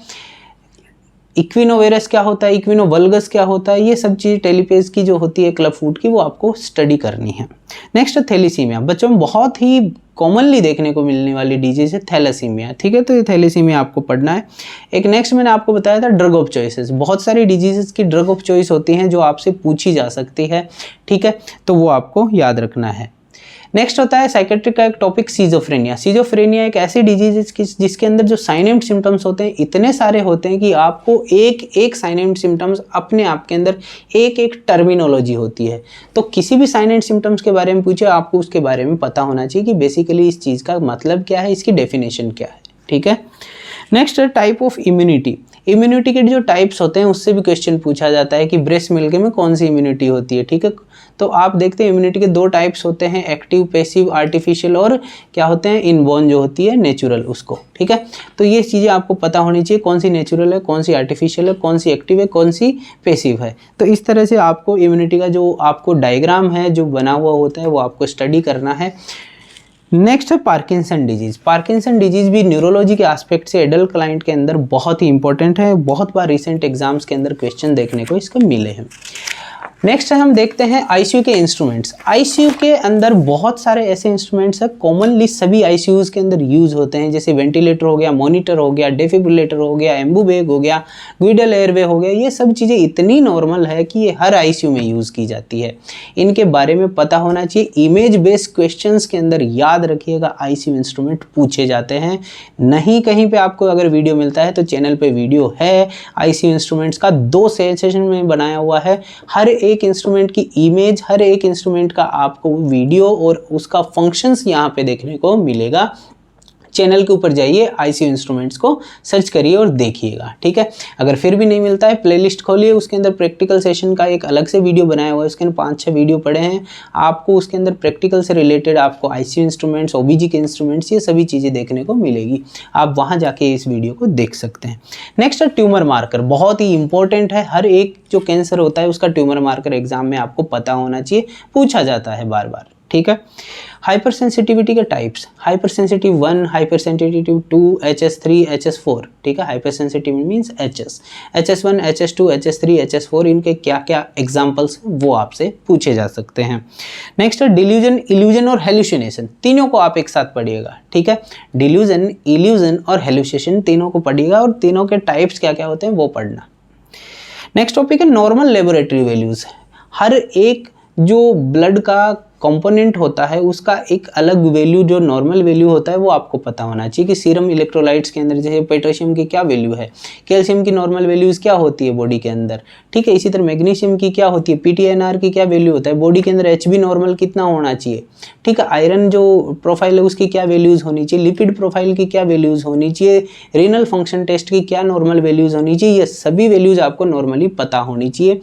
इक्विनोवेरस क्या होता है, इक्विनोवल्गस क्या होता है, ये सब चीज़ टेलीपेज की जो होती है क्लब फूड की वो आपको स्टडी करनी है। नेक्स्ट थैलेसीमिया, बच्चों में बहुत ही कॉमनली देखने को मिलने वाली डिजीज है थैलेसीमिया, ठीक है, तो ये थैलेसीमिया आपको पढ़ना है। एक नेक्स्ट मैंने आपको बताया था ड्रग ऑफ चॉइसेस, बहुत सारी डिजीजेस की ड्रग ऑफ चॉइस होती हैं जो आपसे पूछी जा सकती है, ठीक है, तो वो आपको याद रखना है। नेक्स्ट होता है साइकेट्रिक का एक टॉपिक सीजोफ्रेनिया। सीजोफ्रेनिया एक ऐसी डिजीज है जिसके अंदर जो साइन एंड सिम्टम्स होते हैं इतने सारे होते हैं कि आपको एक एक साइन एंड सिम्टम्स अपने आप के अंदर एक एक टर्मिनोलॉजी होती है, तो किसी भी साइन एंड सिम्टम्स के बारे में पूछे आपको उसके बारे में पता होना चाहिए कि बेसिकली इस चीज़ का मतलब क्या है, इसकी डेफिनेशन क्या है, ठीक है। नेक्स्ट है टाइप ऑफ इम्यूनिटी। इम्यूनिटी के जो टाइप्स होते हैं उससे भी क्वेश्चन पूछा जाता है कि ब्रेस्ट मिल्क में कौन सी इम्यूनिटी होती है, ठीक है। तो आप देखते हैं इम्यूनिटी के दो टाइप्स होते हैं, एक्टिव, पैसिव, आर्टिफिशियल, और क्या होते हैं इनबॉर्न जो होती है नेचुरल उसको, ठीक है। तो ये चीज़ें आपको पता होनी चाहिए, कौन सी नेचुरल है, कौन सी आर्टिफिशियल है, कौन सी एक्टिव है, कौन सी पैसिव है। तो इस तरह से आपको इम्यूनिटी का जो आपको डायग्राम है जो बना हुआ होता है वो आपको स्टडी करना है। नेक्स्ट है पार्किंसन डिजीज़। पार्किंसन डिजीज़ भी न्यूरोलॉजी के एस्पेक्ट से एडल्ट क्लाइंट के अंदर बहुत ही इंपॉर्टेंट है, बहुत बार रिसेंट एग्जाम्स के अंदर क्वेश्चन देखने को इसके मिले हैं। नेक्स्ट है हम देखते हैं आईसीयू के इंस्ट्रूमेंट्स। आईसीयू के अंदर बहुत सारे ऐसे इंस्ट्रूमेंट्स हैं कॉमनली सभी आईसीयूज़ के अंदर यूज़ होते हैं, जैसे वेंटिलेटर हो गया, मॉनिटर हो गया, डेफिब्रिलेटर हो गया, एम्बू बैग हो गया, ग्विडल एयरवे हो गया, ये सब चीज़ें इतनी नॉर्मल है कि ये हर आईसीयू में यूज़ की जाती है, इनके बारे में पता होना चाहिए। इमेज बेस्ड क्वेश्चंस के अंदर याद रखिएगा आईसीयू इंस्ट्रूमेंट पूछे जाते हैं, नहीं कहीं पे आपको अगर वीडियो मिलता है तो चैनल पे वीडियो है आईसीयू इंस्ट्रूमेंट्स का, 2 सेशन में बनाया हुआ है, हर एक इंस्ट्रूमेंट की इमेज, हर एक इंस्ट्रूमेंट का आपको वीडियो और उसका फंक्शंस यहाँ पे देखने को मिलेगा। चैनल के ऊपर जाइए, आईसीयू इंस्ट्रूमेंट्स को सर्च करिए और देखिएगा, ठीक है। अगर फिर भी नहीं मिलता है प्लेलिस्ट खोलिए, उसके अंदर प्रैक्टिकल सेशन का एक अलग से वीडियो बनाया हुआ है, उसके अंदर 5-6 वीडियो पड़े हैं, आपको उसके अंदर प्रैक्टिकल से रिलेटेड आपको आईसीयू इंस्ट्रूमेंट्स, ओबीजी के इंस्ट्रूमेंट्स, ये सभी चीज़ें देखने को मिलेगी, आप वहाँ जाके इस वीडियो को देख सकते हैं। नेक्स्ट है ट्यूमर मार्कर, बहुत ही इंपॉर्टेंट है, हर एक जो कैंसर होता है उसका ट्यूमर मार्कर एग्जाम में आपको पता होना चाहिए, पूछा जाता है बार बार, ठीक है। हाइपर सेंसिटिविटी के types, hyper sensitive 1, hyper sensitive 2, HS3, HS4, ठीक है। Hyper sensitive means HS1, HS2, HS3, HS4, इनके क्या क्या एग्जाम्पल्स वो आपसे पूछे जा सकते हैं। नेक्स्ट है डिल्यूजन, इल्यूजन और हेलुसिनेशन, तीनों को आप एक साथ पढ़िएगा, ठीक है। डिल्यूजन, इल्यूजन और हेलुसिनेशन तीनों को पढ़िएगा और तीनों के टाइप्स क्या क्या होते हैं वो पढ़ना। नेक्स्ट टॉपिक है नॉर्मल लेबोरेटरी वैल्यूज। हर एक जो ब्लड का कंपोनेंट होता है उसका एक अलग वैल्यू, जो नॉर्मल वैल्यू होता है वो आपको पता होना चाहिए कि सीरम इलेक्ट्रोलाइट्स के अंदर जैसे पोटेशियम की क्या वैल्यू है, कैल्शियम की नॉर्मल वैल्यूज़ क्या होती है बॉडी के अंदर, ठीक है। इसी तरह मैग्नीशियम की क्या होती है, PTNR की क्या वैल्यू होता है, बॉडी के अंदर HB नॉर्मल कितना होना चाहिए, ठीक है। आयरन जो प्रोफाइल है उसकी क्या वैल्यूज़ होनी चाहिए, लिपिड प्रोफाइल की क्या वैल्यूज़ होनी चाहिए, रीनल फंक्शन टेस्ट की क्या नॉर्मल वैल्यूज़ होनी चाहिए, ये सभी वैल्यूज़ आपको नॉर्मली पता होनी चाहिए।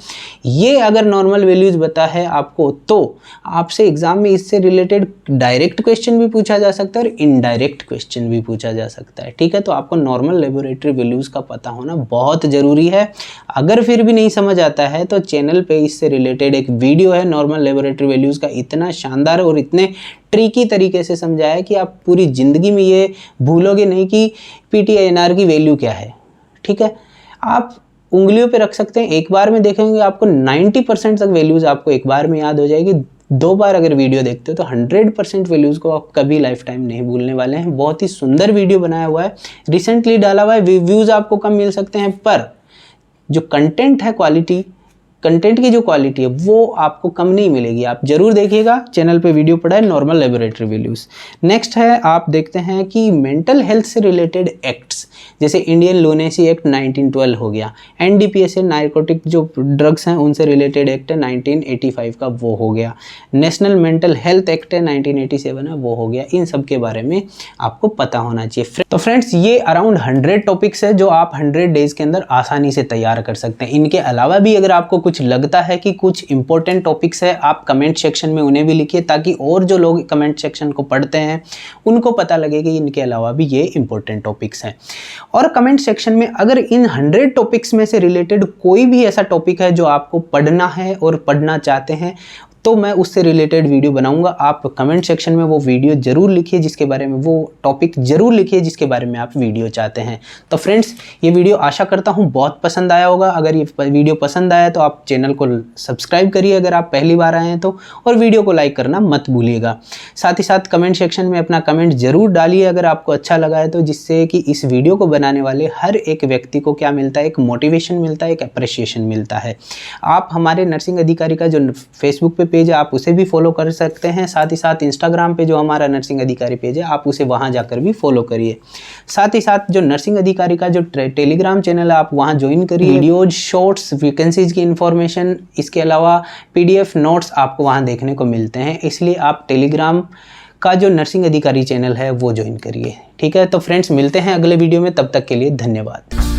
ये अगर नॉर्मल वैल्यूज़ पता है आपको तो आपसे एग्जाम में इससे रिलेटेड डायरेक्ट क्वेश्चन भी पूछा जा सकता है और इनडायरेक्ट क्वेश्चन भी पूछा जा सकता है, ठीक है। तो आपको नॉर्मल लेबोरेटरी वैल्यूज का पता होना बहुत ज़रूरी है। अगर फिर भी नहीं समझ आता है तो चैनल पे इससे रिलेटेड एक वीडियो है नॉर्मल लेबोरेटरी वैल्यूज का, इतना शानदार और इतने ट्रिकी तरीके से समझाया है कि आप पूरी ज़िंदगी में ये भूलोगे नहीं कि PTNR की वैल्यू क्या है, ठीक है। आप उंगलियों पे रख सकते हैं, एक बार में देखेंगे आपको 90% तक वैल्यूज़ आपको एक बार में याद हो जाएगी। 2 बार अगर वीडियो देखते हो तो 100% वैल्यूज़ को आप कभी लाइफ टाइम नहीं भूलने वाले हैं। बहुत ही सुंदर वीडियो बनाया हुआ है, रिसेंटली डाला हुआ है, व्यूज़ आपको कम मिल सकते हैं पर जो कंटेंट है, क्वालिटी, कंटेंट की जो क्वालिटी है वो आपको कम नहीं मिलेगी। आप जरूर देखिएगा, चैनल पे वीडियो पड़ा है नॉर्मल लेबोरेटरी वैल्यूज़। नेक्स्ट है आप देखते हैं कि मेंटल हेल्थ से रिलेटेड एक्ट्स, जैसे इंडियन लुनेसी एक्ट 1912 हो गया, NDPS है नारकोटिक जो ड्रग्स हैं उनसे रिलेटेड एक्ट है 1985 का वो हो गया, नेशनल मेंटल हेल्थ एक्ट है 1987 है वो हो गया। इन सब के बारे में आपको पता होना चाहिए। तो फ्रेंड्स ये अराउंड 100 टॉपिक्स है जो आप 100 डेज के अंदर आसानी से तैयार कर सकते हैं। इनके अलावा भी अगर आपको कुछ लगता है कि कुछ इंपॉर्टेंट टॉपिक्स है, आप कमेंट सेक्शन में उन्हें भी लिखिए ताकि और जो लोग कमेंट सेक्शन को पढ़ते हैं उनको पता लगे कि इनके अलावा भी ये इंपॉर्टेंट टॉपिक्स हैं। और कमेंट सेक्शन में अगर इन 100 टॉपिक्स में से रिलेटेड कोई भी ऐसा टॉपिक है जो आपको पढ़ना है और पढ़ना चाहते हैं तो मैं उससे रिलेटेड वीडियो बनाऊंगा। आप कमेंट सेक्शन में वो वीडियो ज़रूर लिखिए जिसके बारे में, वो टॉपिक ज़रूर लिखिए जिसके बारे में आप वीडियो चाहते हैं। तो फ्रेंड्स, ये वीडियो आशा करता हूँ बहुत पसंद आया होगा। अगर ये वीडियो पसंद आया तो आप चैनल को सब्सक्राइब करिए अगर आप पहली बार आए हैं तो, और वीडियो को लाइक करना मत भूलिएगा। साथ ही साथ कमेंट सेक्शन में अपना कमेंट ज़रूर डालिए अगर आपको अच्छा लगा है तो, जिससे कि इस वीडियो को बनाने वाले हर एक व्यक्ति को क्या मिलता है, एक मोटिवेशन मिलता है, एक अप्रिसिएशन मिलता है। आप हमारे नर्सिंग अधिकारी का जो फेसबुक पे पेज है आप उसे भी फॉलो कर सकते हैं। साथ ही साथ इंस्टाग्राम पे जो हमारा नर्सिंग अधिकारी पेज है आप उसे वहाँ जाकर भी फॉलो करिए। साथ ही साथ जो नर्सिंग अधिकारी का जो टेलीग्राम चैनल है आप वहाँ ज्वाइन करिए। वीडियोज, शॉर्ट्स, वैकेंसीज की इन्फॉर्मेशन, इसके अलावा PDF नोट्स आपको वहाँ देखने को मिलते हैं। इसलिए आप टेलीग्राम का जो नर्सिंग अधिकारी चैनल है वो ज्वाइन करिए। ठीक है, तो फ्रेंड्स मिलते हैं अगले वीडियो में, तब तक के लिए धन्यवाद।